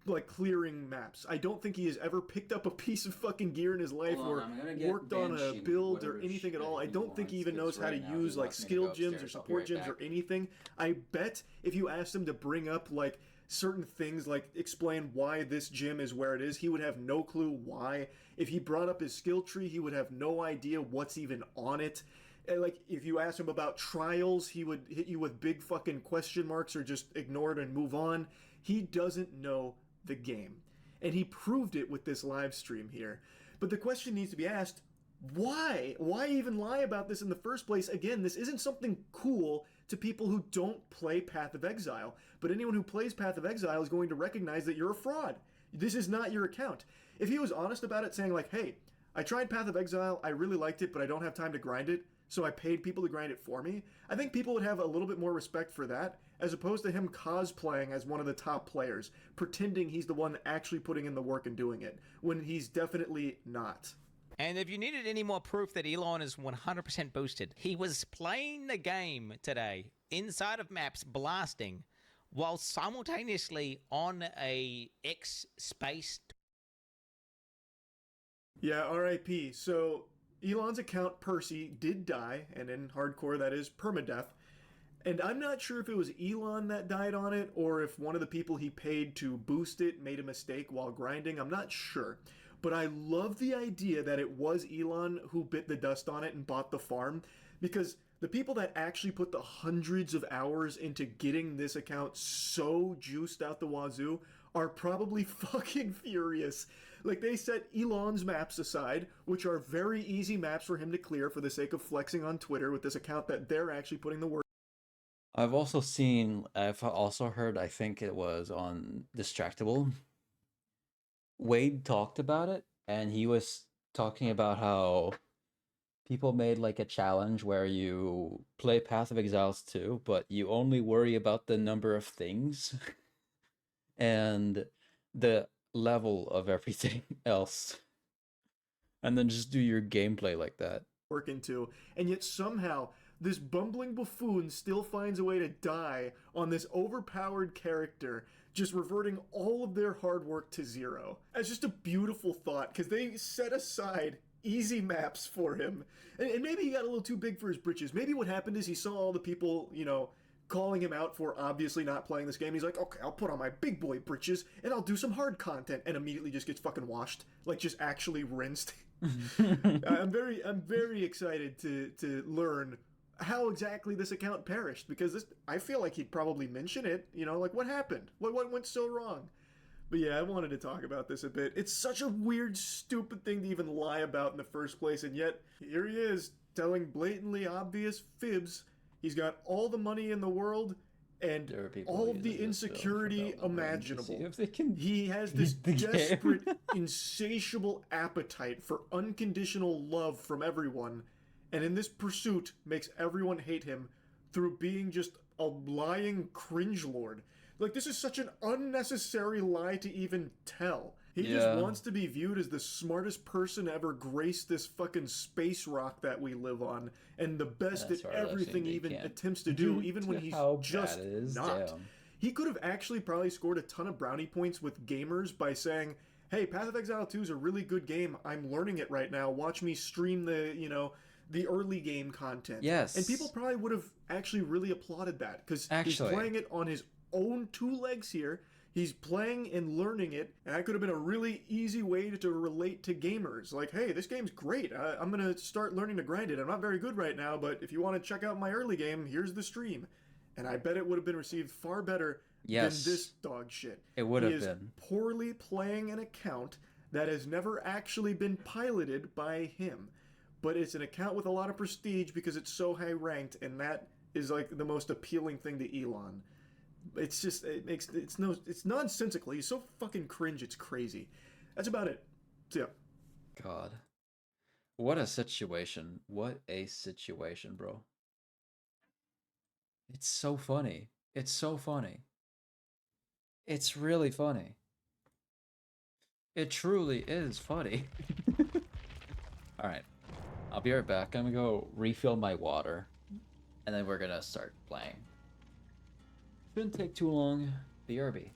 like, clearing maps. I don't think he has ever picked up a piece of fucking gear in his life or worked on a build or anything at all. I don't think he even knows how to use, like, skill gems or support gems or anything. I bet if you asked him to bring up, like, certain things, like explain why this gym is where it is, he would have no clue why. If he brought up his skill tree, he would have no idea what's even on it. And like, if you ask him about trials, he would hit you with big fucking question marks or just ignore it and move on. He doesn't know the game. And he proved it with this live stream here. But the question needs to be asked, why? Why even lie about this in the first place? Again, this isn't something cool to people who don't play Path of Exile, but anyone who plays Path of Exile is going to recognize that you're a fraud. This is not your account. If he was honest about it, saying like, hey, I tried Path of Exile, I really liked it, but I don't have time to grind it, so I paid people to grind it for me, I think people would have a little bit more respect for that, as opposed to him cosplaying as one of the top players, pretending he's the one actually putting in the work and doing it, when he's definitely not. And if you needed any more proof that Elon is 100% boosted, he was playing the game today inside of maps, blasting, while simultaneously on a X space. Yeah, RIP. So Elon's account, Percy, did die, and in hardcore that is permadeath. And I'm not sure if it was Elon that died on it, or if one of the people he paid to boost it made a mistake while grinding. I'm not sure. But I love the idea that it was Elon who bit the dust on it and bought the farm, because the people that actually put the hundreds of hours into getting this account so juiced out the wazoo are probably fucking furious. Like, they set Elon's maps aside, which are very easy maps for him to clear for the sake of flexing on Twitter with this account that they're actually putting the work. I've also heard, I think it was on Distractable, Wade talked about it, and he was talking about how people made like a challenge where you play Path of Exiles 2, but you only worry about the number of things and the level of everything else, and then just do your gameplay like that. Work into, and yet somehow this bumbling buffoon still finds a way to die on this overpowered character, just reverting all of their hard work to zero. It's just a beautiful thought, because they set aside easy maps for him. And maybe he got a little too big for his britches. Maybe what happened is he saw all the people, you know, calling him out for obviously not playing this game. He's like, okay, I'll put on my big boy britches and I'll do some hard content, and immediately just gets fucking washed. Like, just actually rinsed. I'm very excited to learn how exactly this account perished, because I feel like he'd probably mention it, you know, like, what happened? What went so wrong? But yeah, I wanted to talk about this a bit. It's such a weird, stupid thing to even lie about in the first place, and yet here he is telling blatantly obvious fibs. He's got all the money in the world and all of the insecurity imaginable. He has this desperate, insatiable appetite for unconditional love from everyone, and in this pursuit makes everyone hate him through being just a lying cringe lord. Like, this is such an unnecessary lie to even tell. He just wants to be viewed as the smartest person ever graced this fucking space rock that we live on, and the best at everything he even attempts to do, even when he's just not. Damn. He could have actually probably scored a ton of brownie points with gamers by saying, hey, Path of Exile 2 is a really good game. I'm learning it right now. Watch me stream the early game content. Yes. And people probably would have actually really applauded that, because he's playing it on his own two legs here. He's playing and learning it, and that could have been a really easy way to relate to gamers. Like, hey, this game's great. I'm going to start learning to grind it. I'm not very good right now, but if you want to check out my early game, here's the stream. And I bet it would have been received far better than this dog shit. It would have been. He is poorly playing an account that has never actually been piloted by him. But it's an account with a lot of prestige because it's so high ranked, and that is like the most appealing thing to Elon. It's just, it's nonsensical. He's so fucking cringe, it's crazy. That's about it. So yeah. God. What a situation. What a situation, bro. It's so funny. It's so funny. It's really funny. It truly is funny. Alright. I'll be right back. I'm gonna go refill my water, and then we're gonna start playing. Shouldn't take too long. BRB.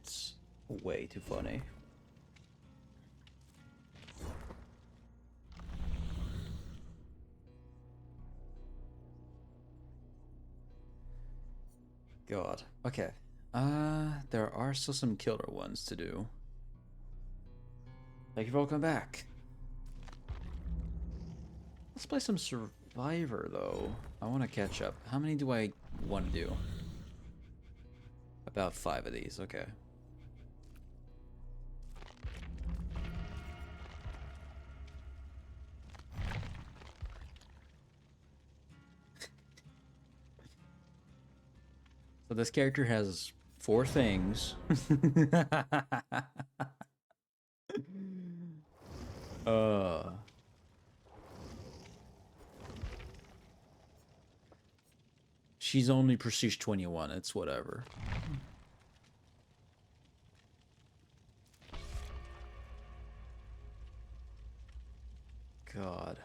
It's way too funny. God. Okay. There are still some killer ones to do. Thank you for welcome back. Let's play some Survivor, though. I want to catch up. How many do I want to do? About 5 of these, okay. So this character has 4 things. She's only Prestige 21, it's whatever. God.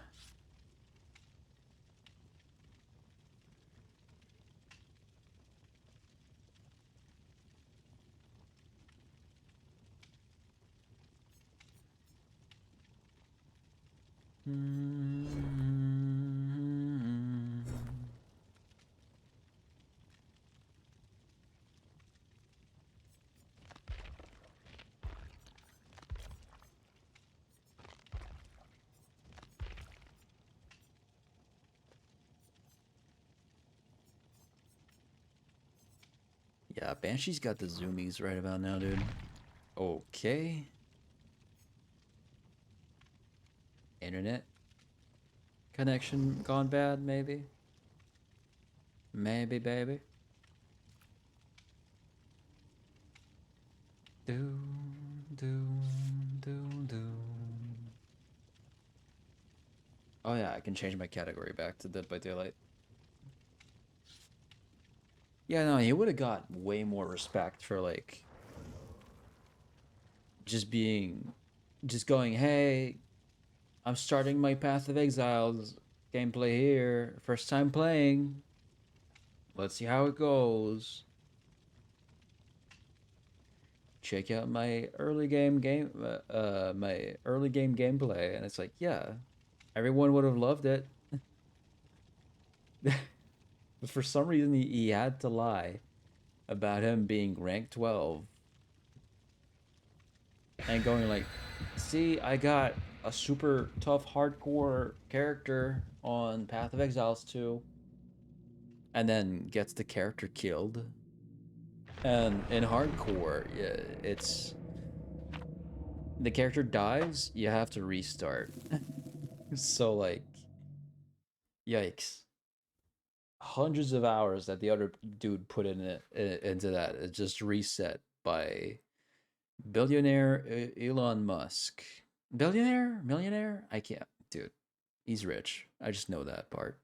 Yeah, Banshee's got the zoomies right about now, dude. Okay. Internet connection gone bad, maybe? Maybe, baby. Do, do, do, do. Oh yeah, I can change my category back to Dead by Daylight. Yeah, no, he would have got way more respect for, like, just going, hey, I'm starting my Path of Exiles gameplay here. First time playing. Let's see how it goes. Check out my early game my early game gameplay, and it's like, yeah, everyone would have loved it. But for some reason, he had to lie about him being rank 12 and going like, see, I got a super tough hardcore character on Path of Exiles 2, and then gets the character killed. And in hardcore, yeah, it's the character dies, you have to restart. So like, yikes. Hundreds of hours that the other dude put into that is just reset by billionaire Elon Musk. Billionaire? Millionaire? I can't, dude. He's rich. I just know that part.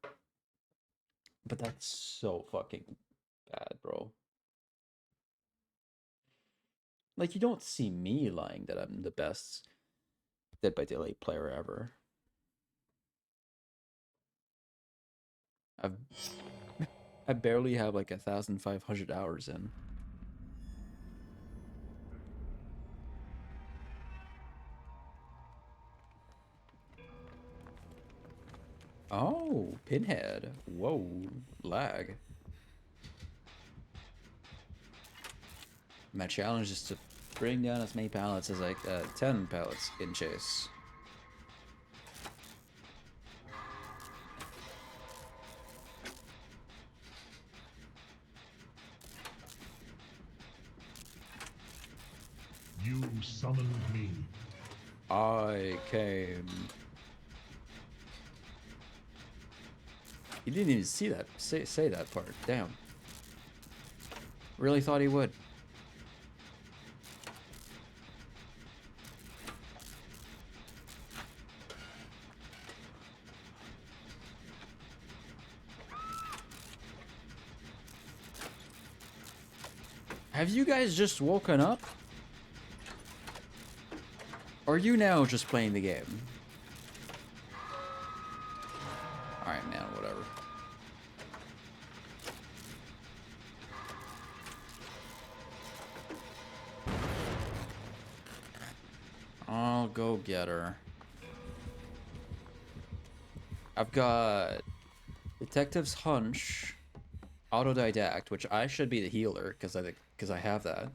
But that's so fucking bad, bro. Like, you don't see me lying that I'm the best Dead by Daylight player ever. I barely have like 1,500 hours in. Oh, Pinhead. Whoa, lag. My challenge is to bring down as many pallets as 10 pallets in chase. You summoned me. I came. He didn't even see that. Say that part. Damn. Really thought he would. Have you guys just woken up? Or are you now just playing the game? Alright, man, whatever. go get her. I've got Detective's Hunch, Autodidact, which I should be the healer because I have that.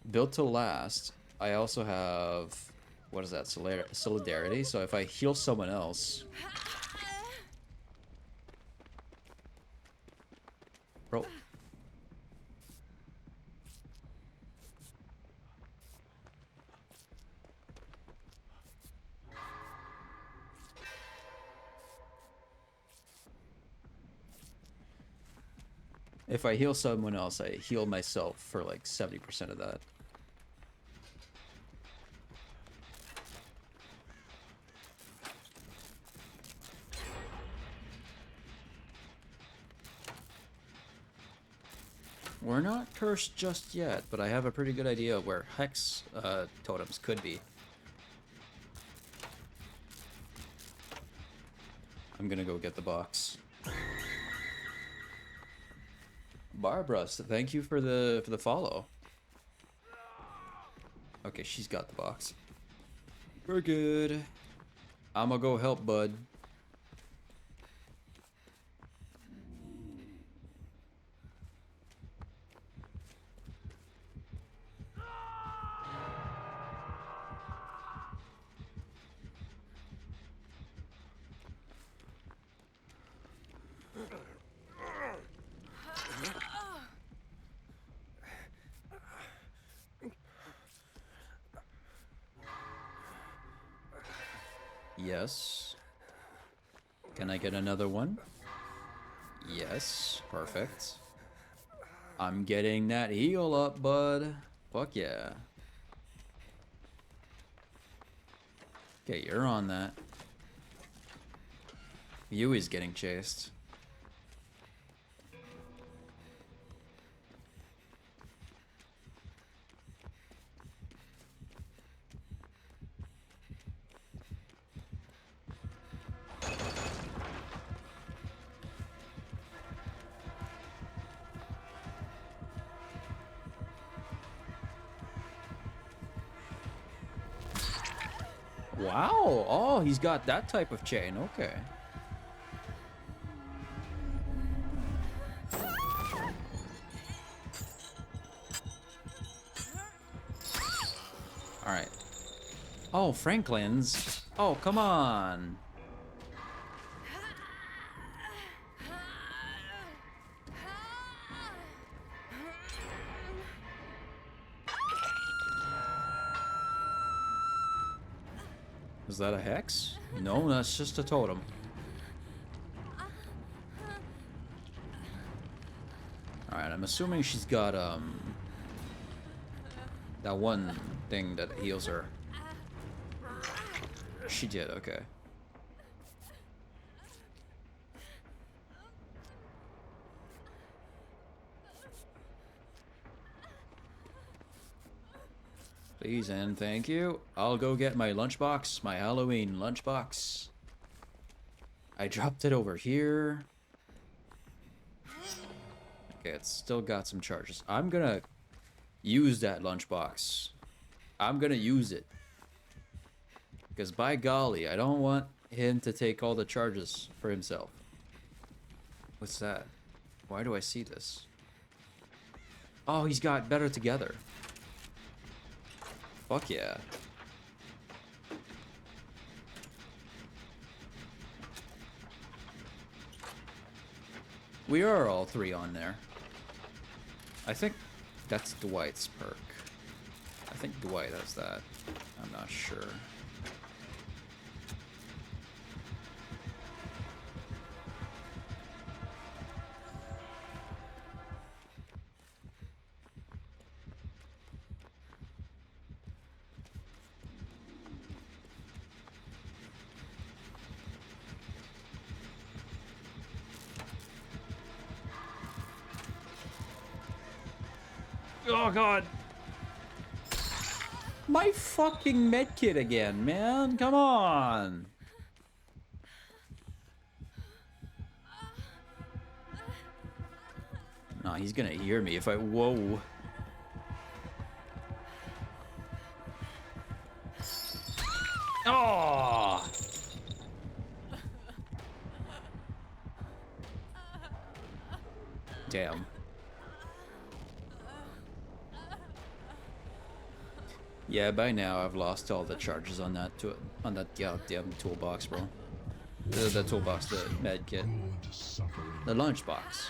Built to Last. I also have, what is that? Solidarity. So if I heal someone else, bro. If I heal someone else, I heal myself for like 70% of that. We're not cursed just yet, but I have a pretty good idea of where Hex totems could be. I'm gonna go get the box. Barbara, thank you for the follow. Okay, she's got the box. We're good. I'ma go help Bud. Yes. Can I get another one? Yes. Perfect. I'm getting that heal up, bud. Fuck yeah. Okay, you're on that. Yui's getting chased. Wow. Oh, he's got that type of chain. Okay. All right. Oh, Franklin's. Oh, come on. Is that a hex? No, that's just a totem. Alright, I'm assuming she's got, that one thing that heals her. She did, okay. Please and thank you. I'll go get my lunchbox, my Halloween lunchbox. I dropped it over here. Okay, it's still got some charges. I'm gonna use that lunchbox. I'm gonna use it. Because by golly, I don't want him to take all the charges for himself. What's that? Why do I see this? Oh, he's got Better Together. Fuck yeah. We are all three on there. I think that's Dwight's perk. I think Dwight has that. I'm not sure. Oh god. My fucking medkit again, man. Come on. Nah, he's gonna hear me if I... Whoa. Damn. Yeah, by now I've lost all the charges on that goddamn toolbox, bro. The toolbox, the med kit, the lunchbox,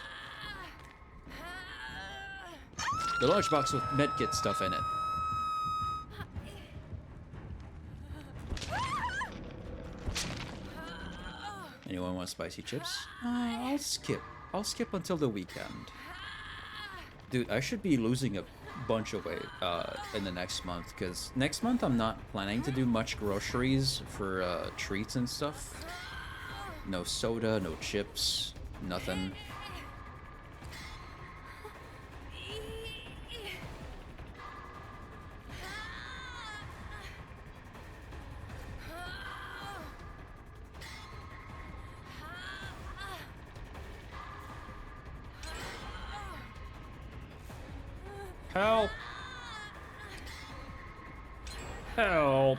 the lunchbox with med kit stuff in it. Anyone want spicy chips? I'll skip. I'll skip until the weekend. Dude, I should be losing a bunch of weight in the next month, because next month I'm not planning to do much groceries for treats and stuff. No soda, no chips, nothing. Help! Help!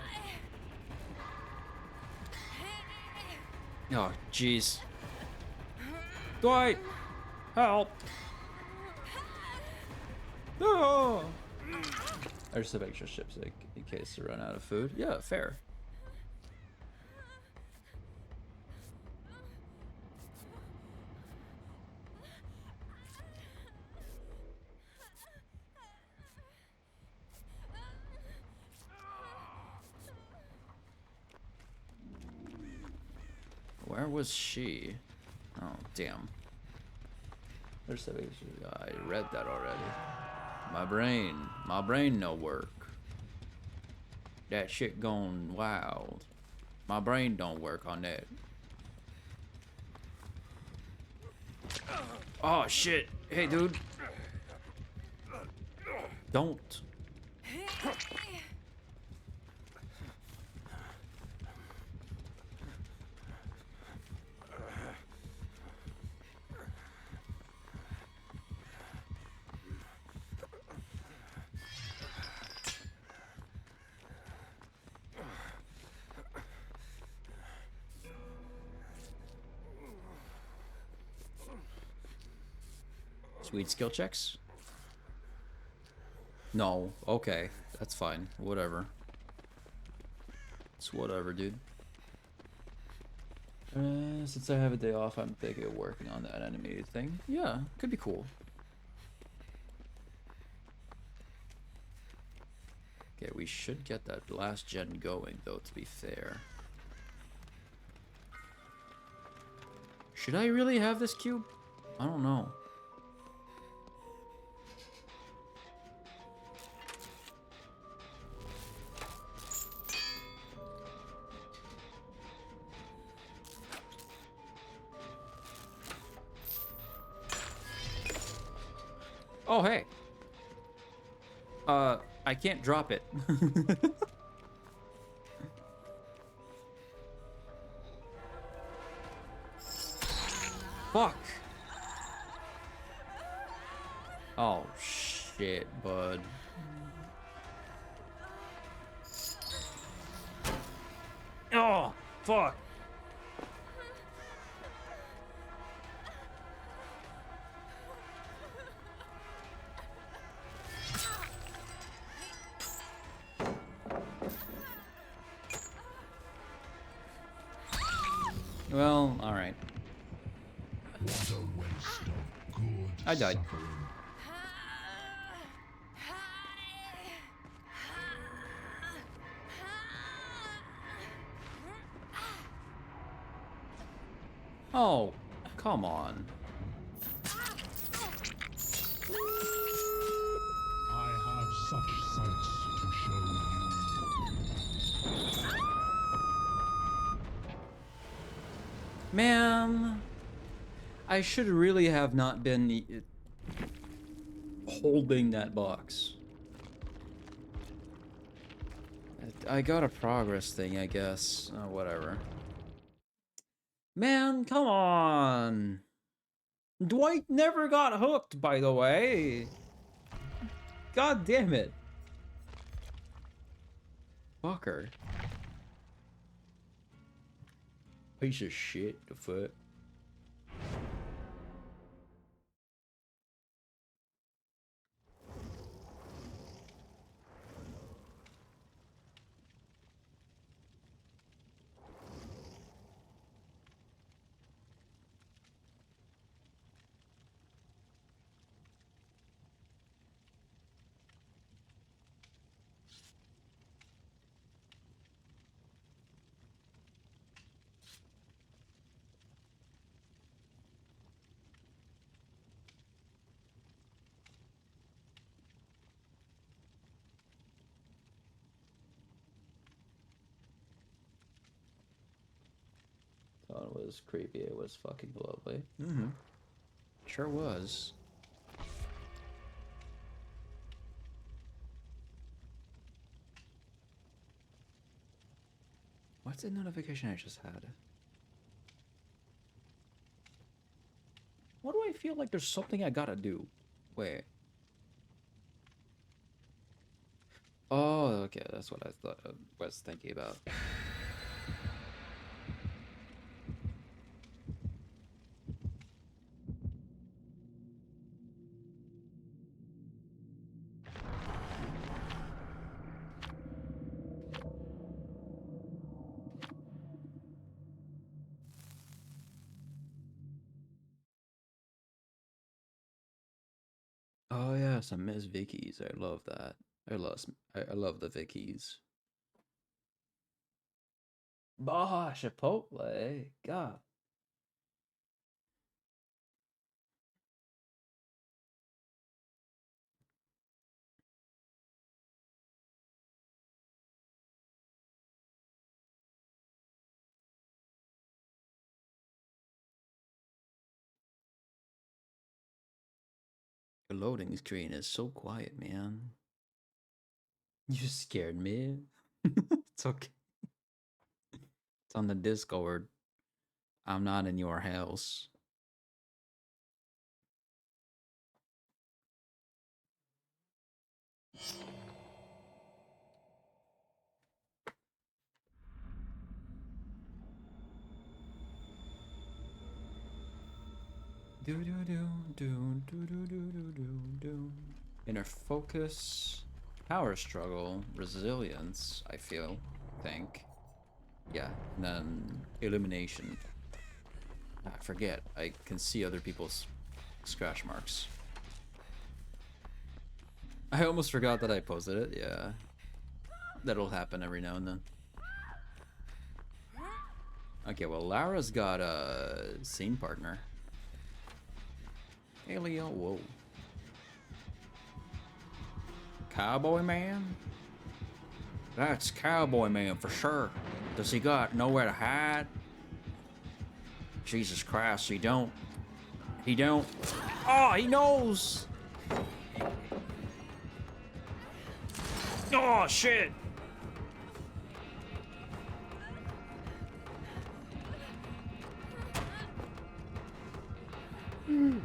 Oh, jeez. Dwight! Help! No! I just have extra chips in case I run out of food. Yeah, fair. Where was she? Oh, damn. There's some extra. I read that already. My brain no work. That shit gone wild. My brain don't work on that. Oh shit. Hey dude. Don't. Sweet skill checks? No. Okay. That's fine. Whatever. It's whatever, dude. Since I have a day off, I'm thinking of working on that animated thing. Yeah, could be cool. Okay, we should get that last gen going, though, to be fair. Should I really have this cube? I don't know. Oh, hey. I can't drop it. Fuck. Oh, shit, bud. Oh, fuck. Well, alright. I died. Oh, come on. I have such sights to show you. Man, I should really have not been holding that box. I got a progress thing, I guess. Oh, whatever. Man, come on. Dwight never got hooked, by the way. God damn it. Fucker. Piece of shit, the fuck. was creepy. It was fucking lovely. Mm-hmm. Sure was. What's the notification I just had? Why do I feel like there's something I gotta do? Wait. Oh, okay, that's what I thought I was thinking about. Oh yeah, some Miss Vickies. I love that. I love the Vickies. Bah, Chipotle. God. The loading screen is so quiet, man. You scared me. It's okay. It's on the Discord. I'm not in your house. Do do do do do do do do do. Inner focus, power struggle, resilience. I think. Yeah, and then illumination. I forget. I can see other people's scratch marks. I almost forgot that I posted it. Yeah, that'll happen every now and then. Okay, well, Lara's got a scene partner. Hey, Leo, whoa. Cowboy Man? That's Cowboy Man for sure. Does he got nowhere to hide? Jesus Christ, he don't. He don't. Oh, he knows! Oh, shit!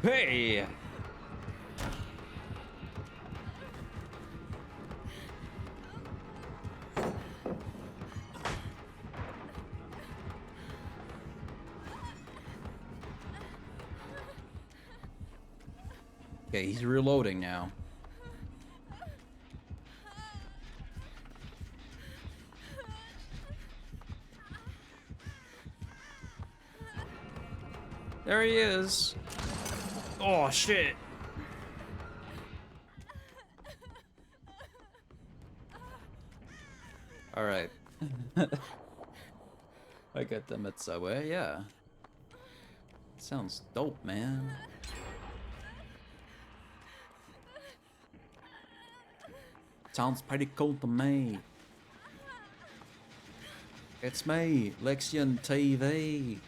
Hey! Okay, he's reloading now. There he is. Oh, shit. All right. I get them at Subway, yeah. Sounds dope, man. Sounds pretty cool to me. It's me, Lexion TV.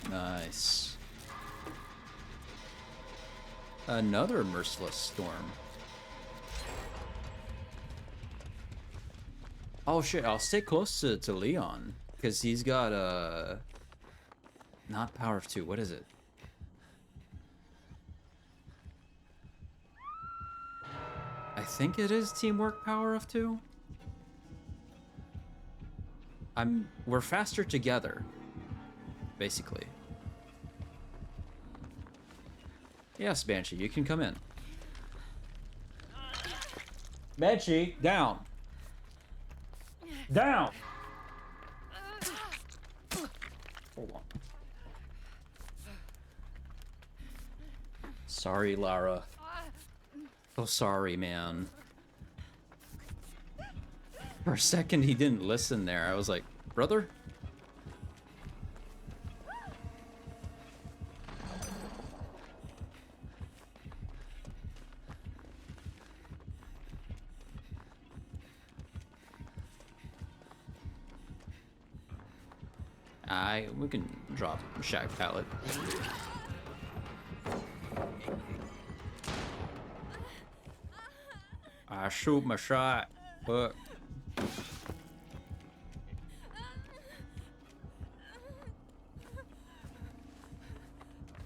Nice. Another merciless storm. Oh shit, I'll stay close to Leon. Because he's got not power of 2, what is it? I think it is teamwork power of 2. We're faster together. Basically. Yes, Banshee, you can come in. Banshee, down. Down! Hold on. Sorry, Lara. Oh, sorry, man. For a second, he didn't listen there. I was like, brother? We can drop shack pallet. I shoot my shot. Fuck.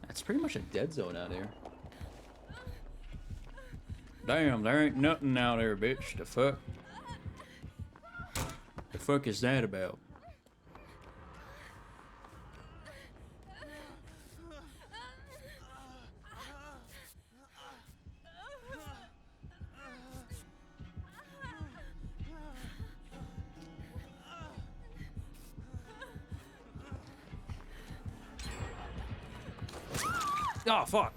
That's pretty much a dead zone out here. Damn, there ain't nothing out there, bitch. The fuck? The fuck is that about? Oh, fuck.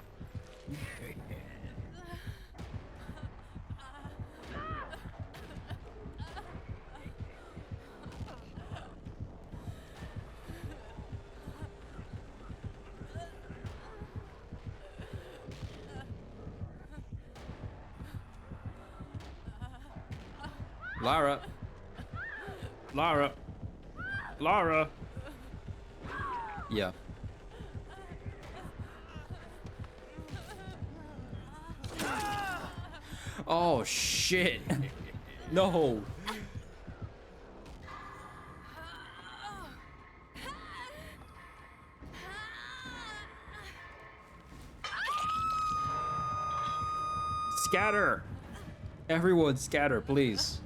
Lara. Lara. Lara. Yeah. Oh, shit. No. Scatter. Everyone scatter, please.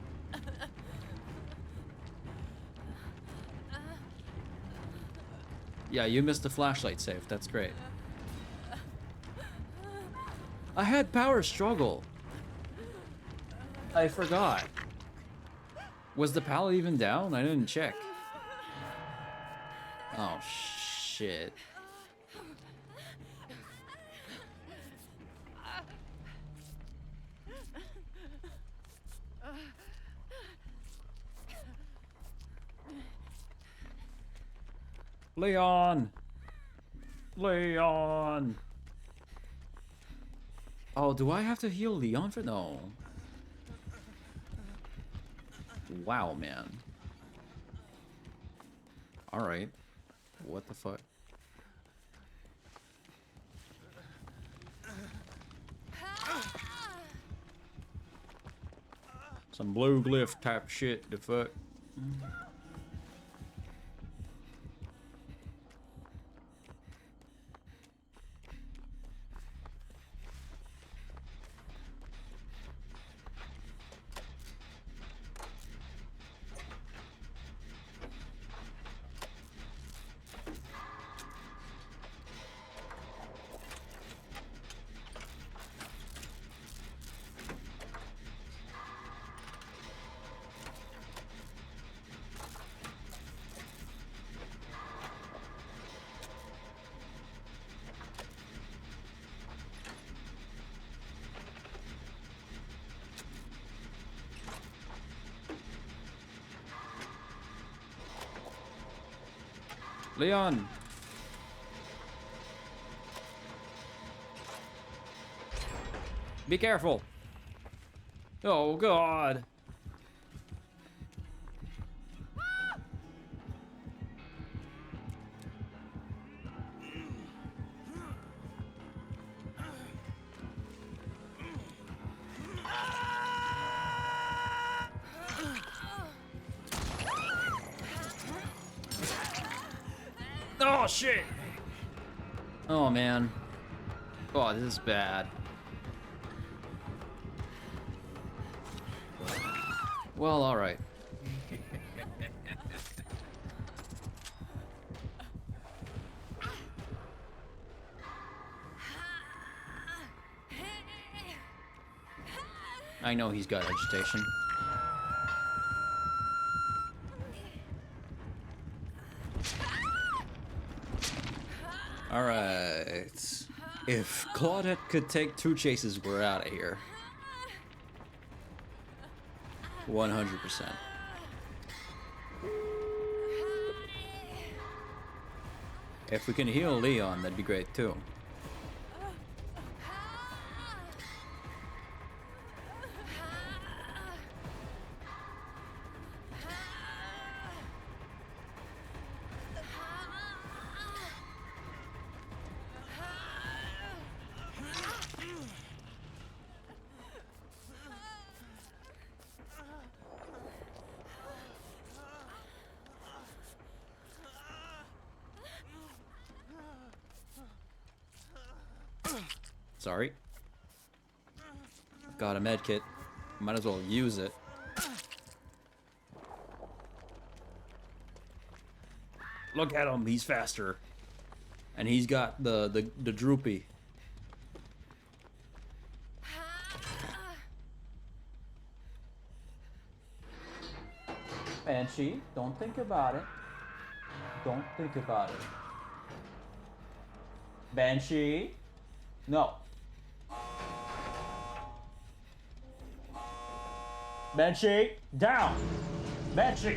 Yeah, you missed the flashlight save. That's great. I had power struggle. I forgot. Was the pallet even down? I didn't check. Oh, shit. Leon! Leon! Oh, do I have to heal Leon for no? Wow, man. Alright. What the fuck? Some blue glyph type shit, the fuck. Leon! Be careful! Oh, God! Oh, shit! Oh, man. Oh, this is bad. Well, alright. I know he's got agitation. Alright. If Claudette could take 2 chases, we're out of here. 100%. If we can heal Leon, that'd be great too. Sorry. Got a med kit. Might as well use it. Look at him, he's faster. And he's got the droopy. Banshee, don't think about it. Don't think about it. Banshee? No. Banshee, down! Banshee!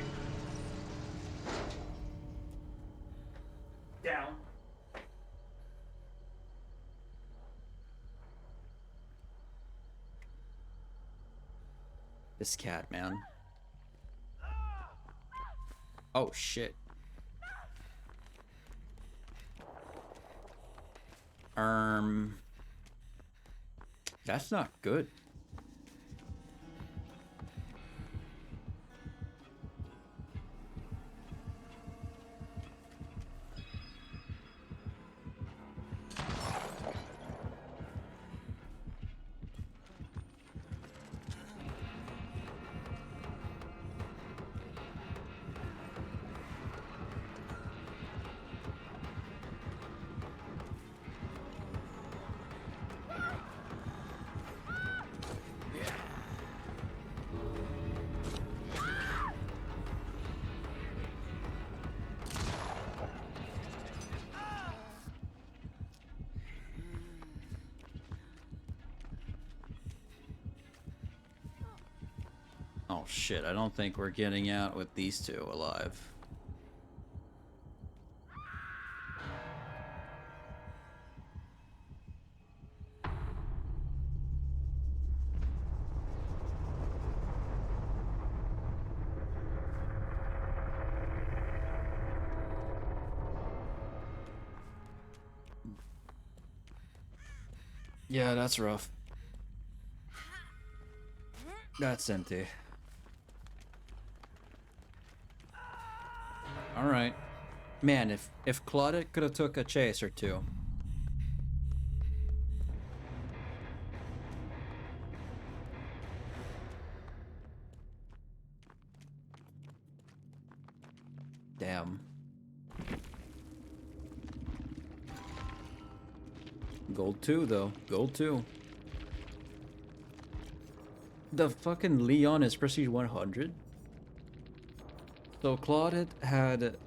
Down. This cat, man. Oh, shit. That's not good. Oh shit, I don't think we're getting out with these two alive. Yeah, that's rough. That's empty. Alright. Man, if Claudette could have took a chase or two. Damn. Gold 2 though. Gold 2. The fucking Leon is prestige 100? So Claudette had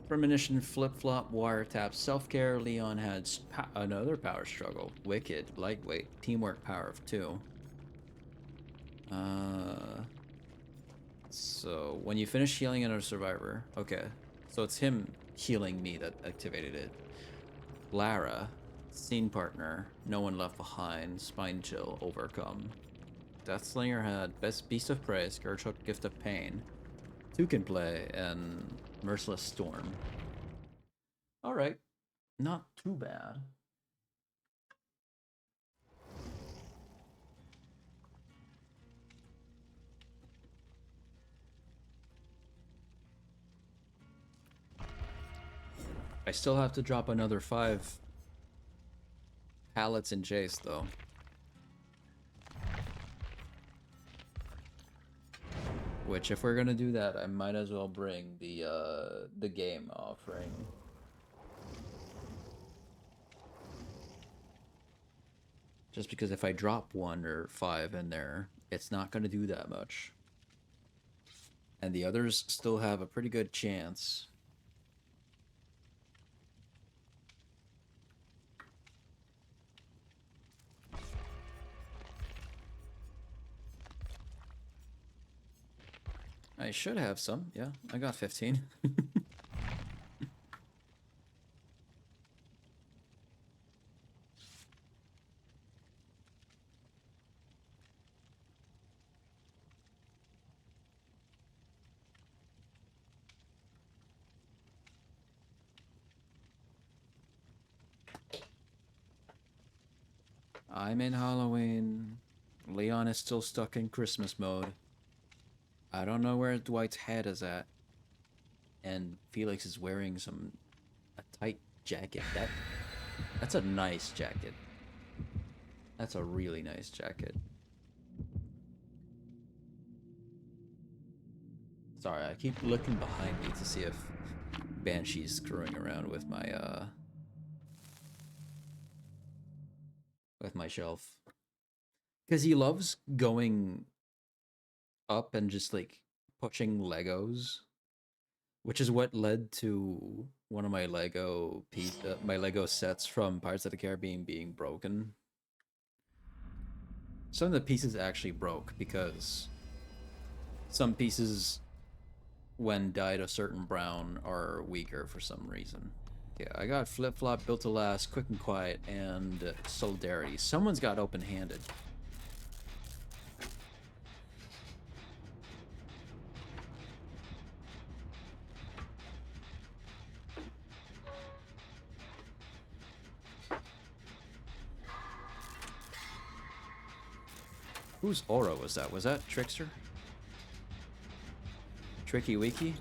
premonition, flip-flop, wiretap, self-care. Leon had another power struggle. Wicked, lightweight, teamwork, power of 2. So when you finish healing another survivor, okay. So it's him healing me that activated it. Lara, scene partner, no one left behind, spine chill, overcome. Deathslinger had best beast of prey, Scourgehook, gift of pain. 2 can play, and merciless storm. All right, not too bad. I still have to drop another 5 pallets in Chase, though. Which, if we're gonna do that, I might as well bring the game offering. Just because if I drop 1 or 5 in there, it's not gonna do that much. And the others still have a pretty good chance. I should have some, yeah. I got 15. I'm in Halloween. Leon is still stuck in Christmas mode. I don't know where Dwight's head is at. And Felix is wearing a tight jacket. That's a nice jacket. That's a really nice jacket. Sorry, I keep looking behind me to see if Banshee's screwing around with my shelf. Because he loves going up and just like pushing Legos, which is what led to one of my Lego sets from Pirates of the Caribbean being broken. Some of the pieces actually broke because some pieces, when dyed a certain brown, are weaker for some reason. Yeah, I got Flip Flop, Built to Last, Quick and Quiet, and Solidarity. Someone's got Open-Handed. Whose aura was that? Was that Trickster? Tricky Wiki?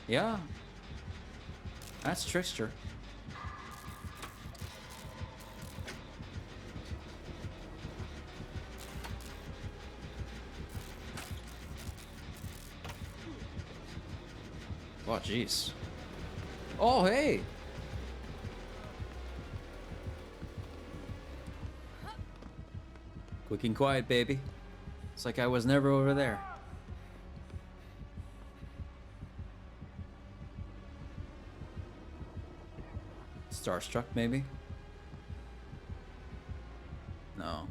Yeah. That's Trickster. Oh, jeez. Oh, hey! Quick and quiet, baby. It's like I was never over there. Starstruck, maybe? No.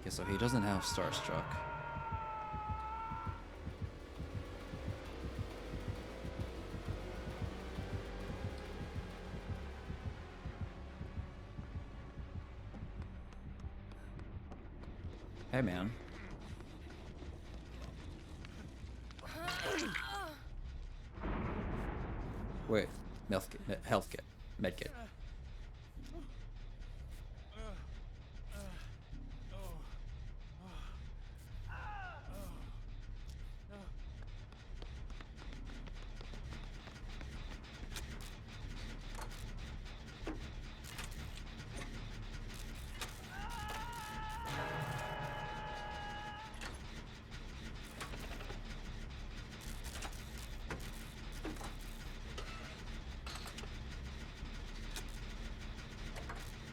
Okay, so he doesn't have Starstruck. Hey, man. Wait, health kit, med kit.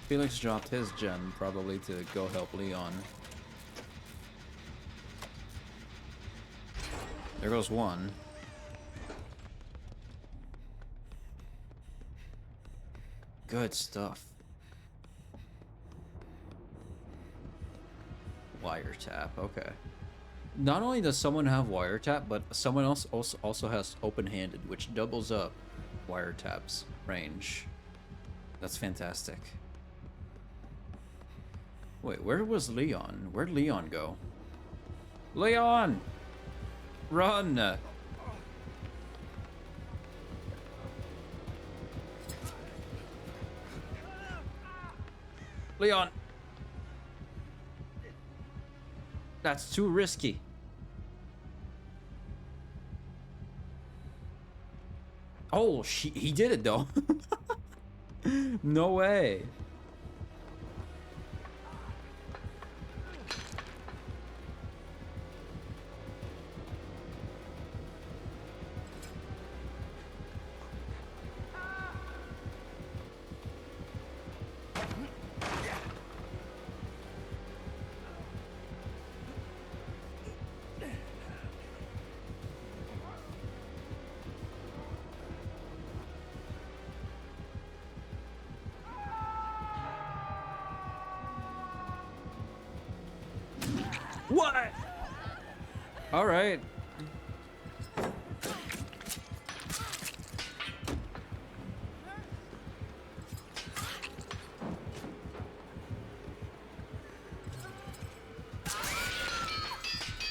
Felix dropped his gem, probably to go help Leon. There goes one. Good stuff. Wiretap, okay. Not only does someone have wiretap, but someone else also has open-handed, which doubles up wiretap's range. That's fantastic. Wait, where was Leon? Where'd Leon go? Leon! Run! Leon! That's too risky. Oh, he did it though. No way. What? All right.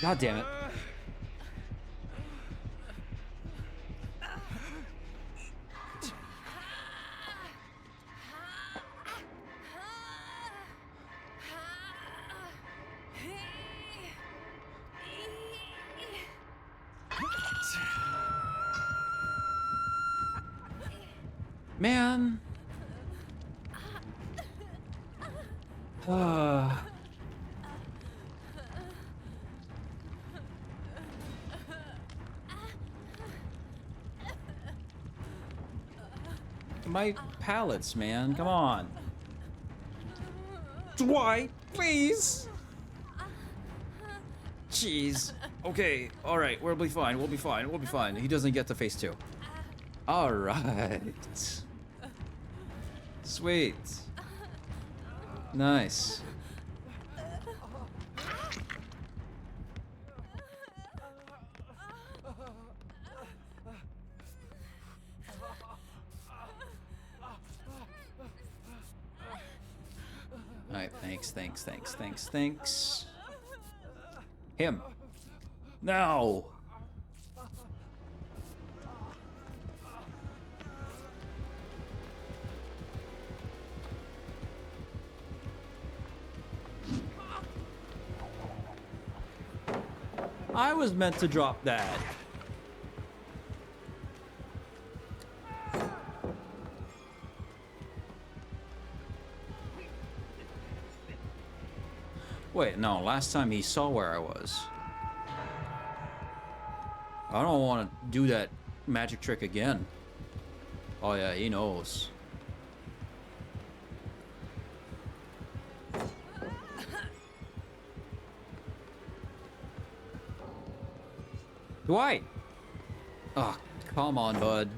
God damn it. Man. My pallets, man. Come on. Dwight, please. Jeez. Okay. All right. We'll be fine. We'll be fine. We'll be fine. He doesn't get to phase 2. All right. Sweet. Nice. Alright, thanks. Him. No! I was meant to drop that. Wait, no, last time he saw where I was. I don't want to do that magic trick again. Oh yeah, he knows. Dwight! Oh, come on, bud.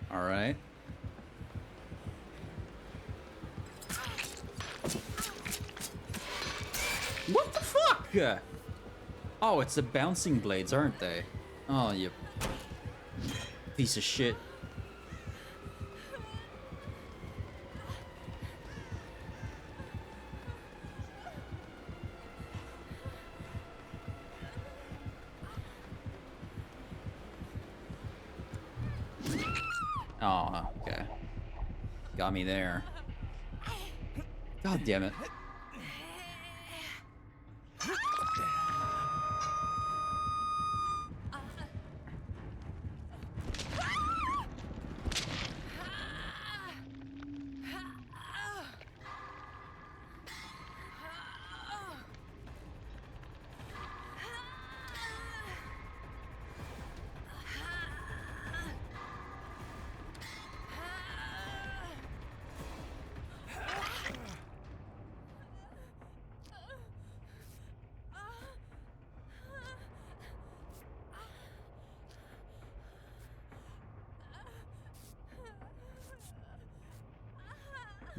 All right. What the fuck? Oh, it's the bouncing blades, aren't they? Oh, you piece of shit. Oh, okay. Got me there. God damn it.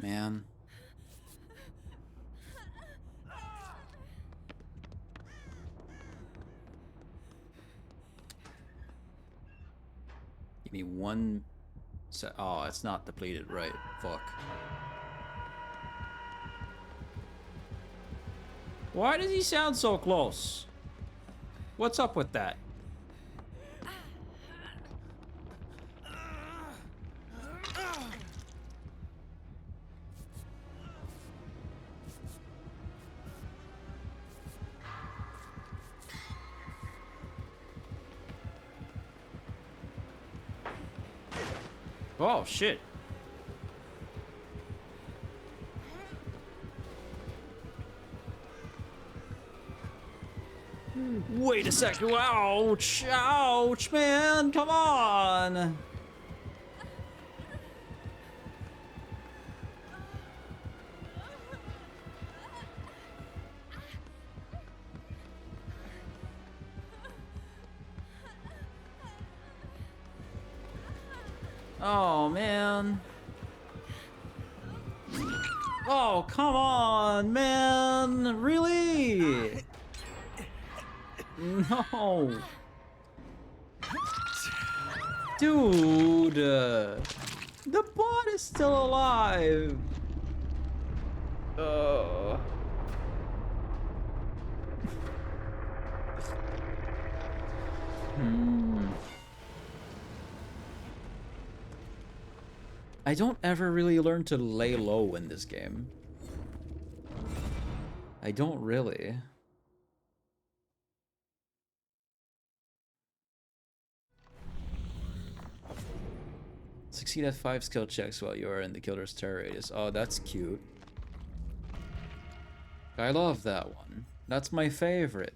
Man. Give me one set. Oh, it's not depleted, right? Fuck. Why does he sound so close? What's up with that? Oh, shit. Wait a second. Ouch. Ouch, man. Come on. Oh, man. Oh, come on, man. Really? No. Dude. The bot is still alive. I don't ever really learn to lay low in this game. I don't really. Succeed at 5 skill checks while you are in the killer's terror radius. Oh, that's cute. I love that one. That's my favorite.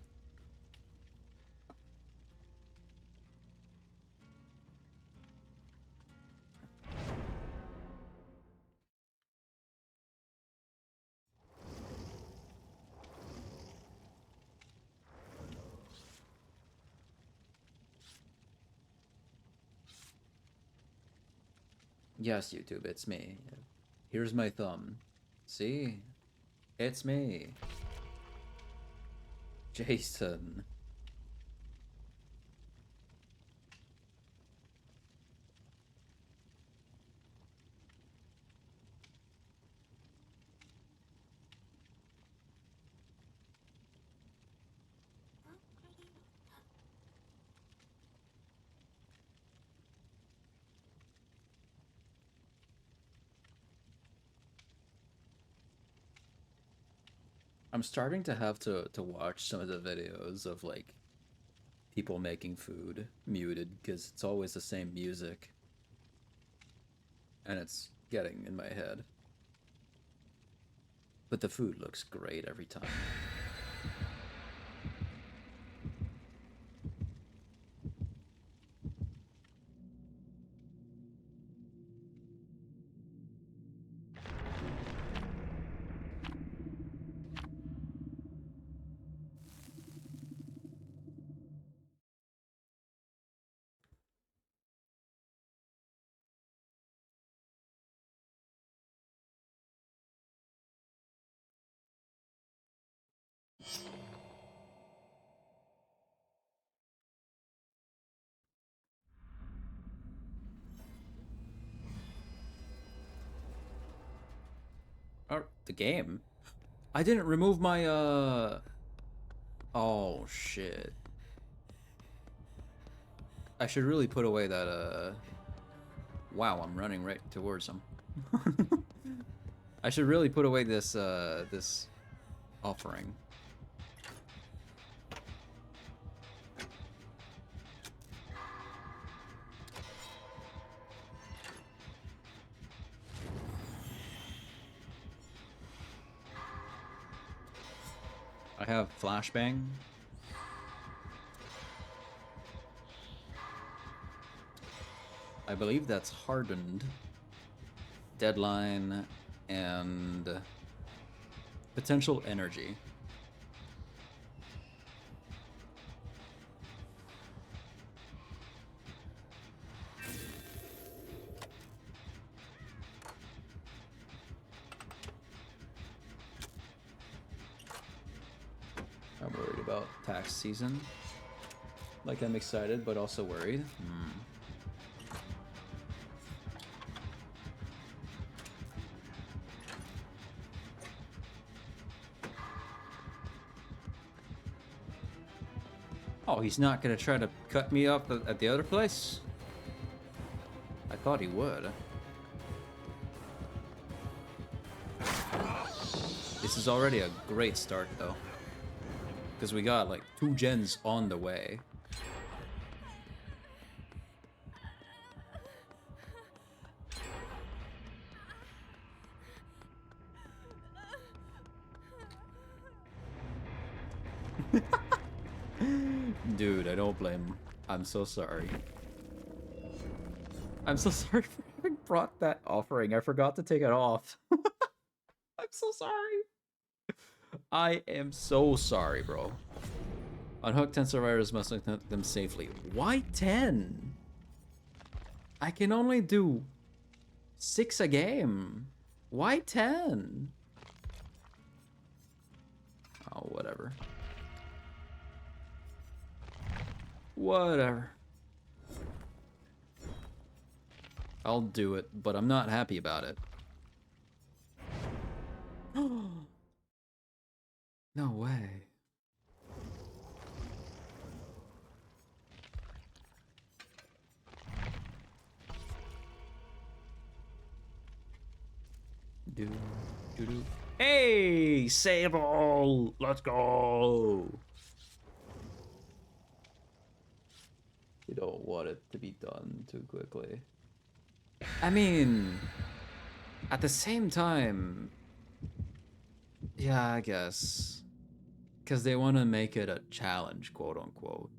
Yes, YouTube, it's me. Here's my thumb. See? It's me. Jason. I'm starting to have to watch some of the videos of like people making food muted because it's always the same music and it's getting in my head. But the food looks great every time. Oh, the game? I didn't remove my, Oh, shit. I should really put away that, Wow, I'm running right towards him. I should really put away this, this offering. I have flashbang. I believe that's hardened, deadline, and potential energy. I'm worried about tax season. Like, I'm excited, but also worried. Oh, he's not gonna try to cut me up at the other place? I thought he would. This is already a great start, though. Because we got, like, 2 gens on the way. Dude, I don't blame him. I'm so sorry. I'm so sorry for having brought that offering. I forgot to take it off. I'm so sorry. I am so sorry, bro. Unhook 10 survivors must unhook them safely. Why 10? I can only do 6 a game. Why 10? Oh, whatever. Whatever. I'll do it, but I'm not happy about it. No way. Do, do, do. Hey, Sable! Let's go! You don't want it to be done too quickly. I mean, at the same time, yeah, I guess. Because they want to make it a challenge, quote unquote.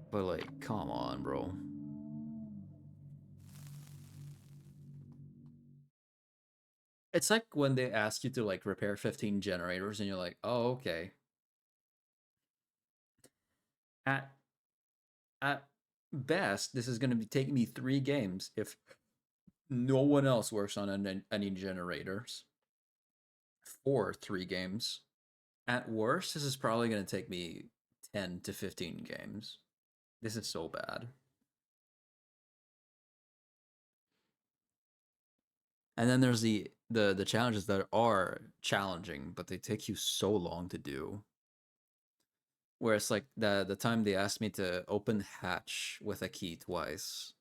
But like, come on, bro. It's like when they ask you to like repair 15 generators and you're like, oh, okay. At best, this is going to be taking me 3 games if no one else works on any generators. For 3 games. At worst, this is probably going to take me 10 to 15 games. This is so bad. And then there's the challenges that are challenging, but they take you so long to do. Where it's like the time they asked me to open hatch with a key twice.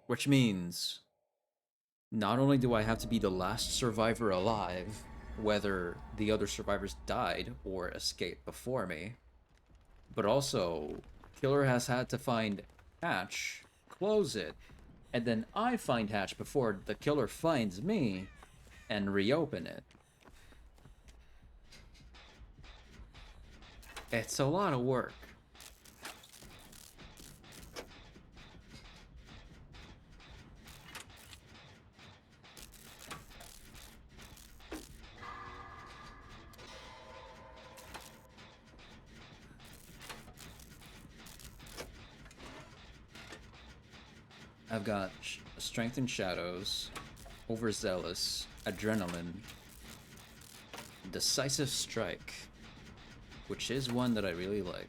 Which means not only do I have to be the last survivor alive, whether the other survivors died or escaped before me, but also Killer has had to find hatch, close it, and then I find hatch before the Killer finds me and reopen it. It's a lot of work. I've got Strength in Shadows, Overzealous, Adrenaline, Decisive Strike, which is one that I really like.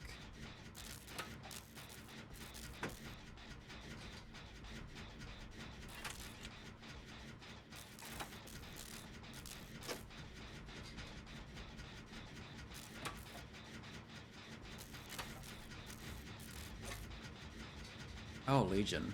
Oh, Legion.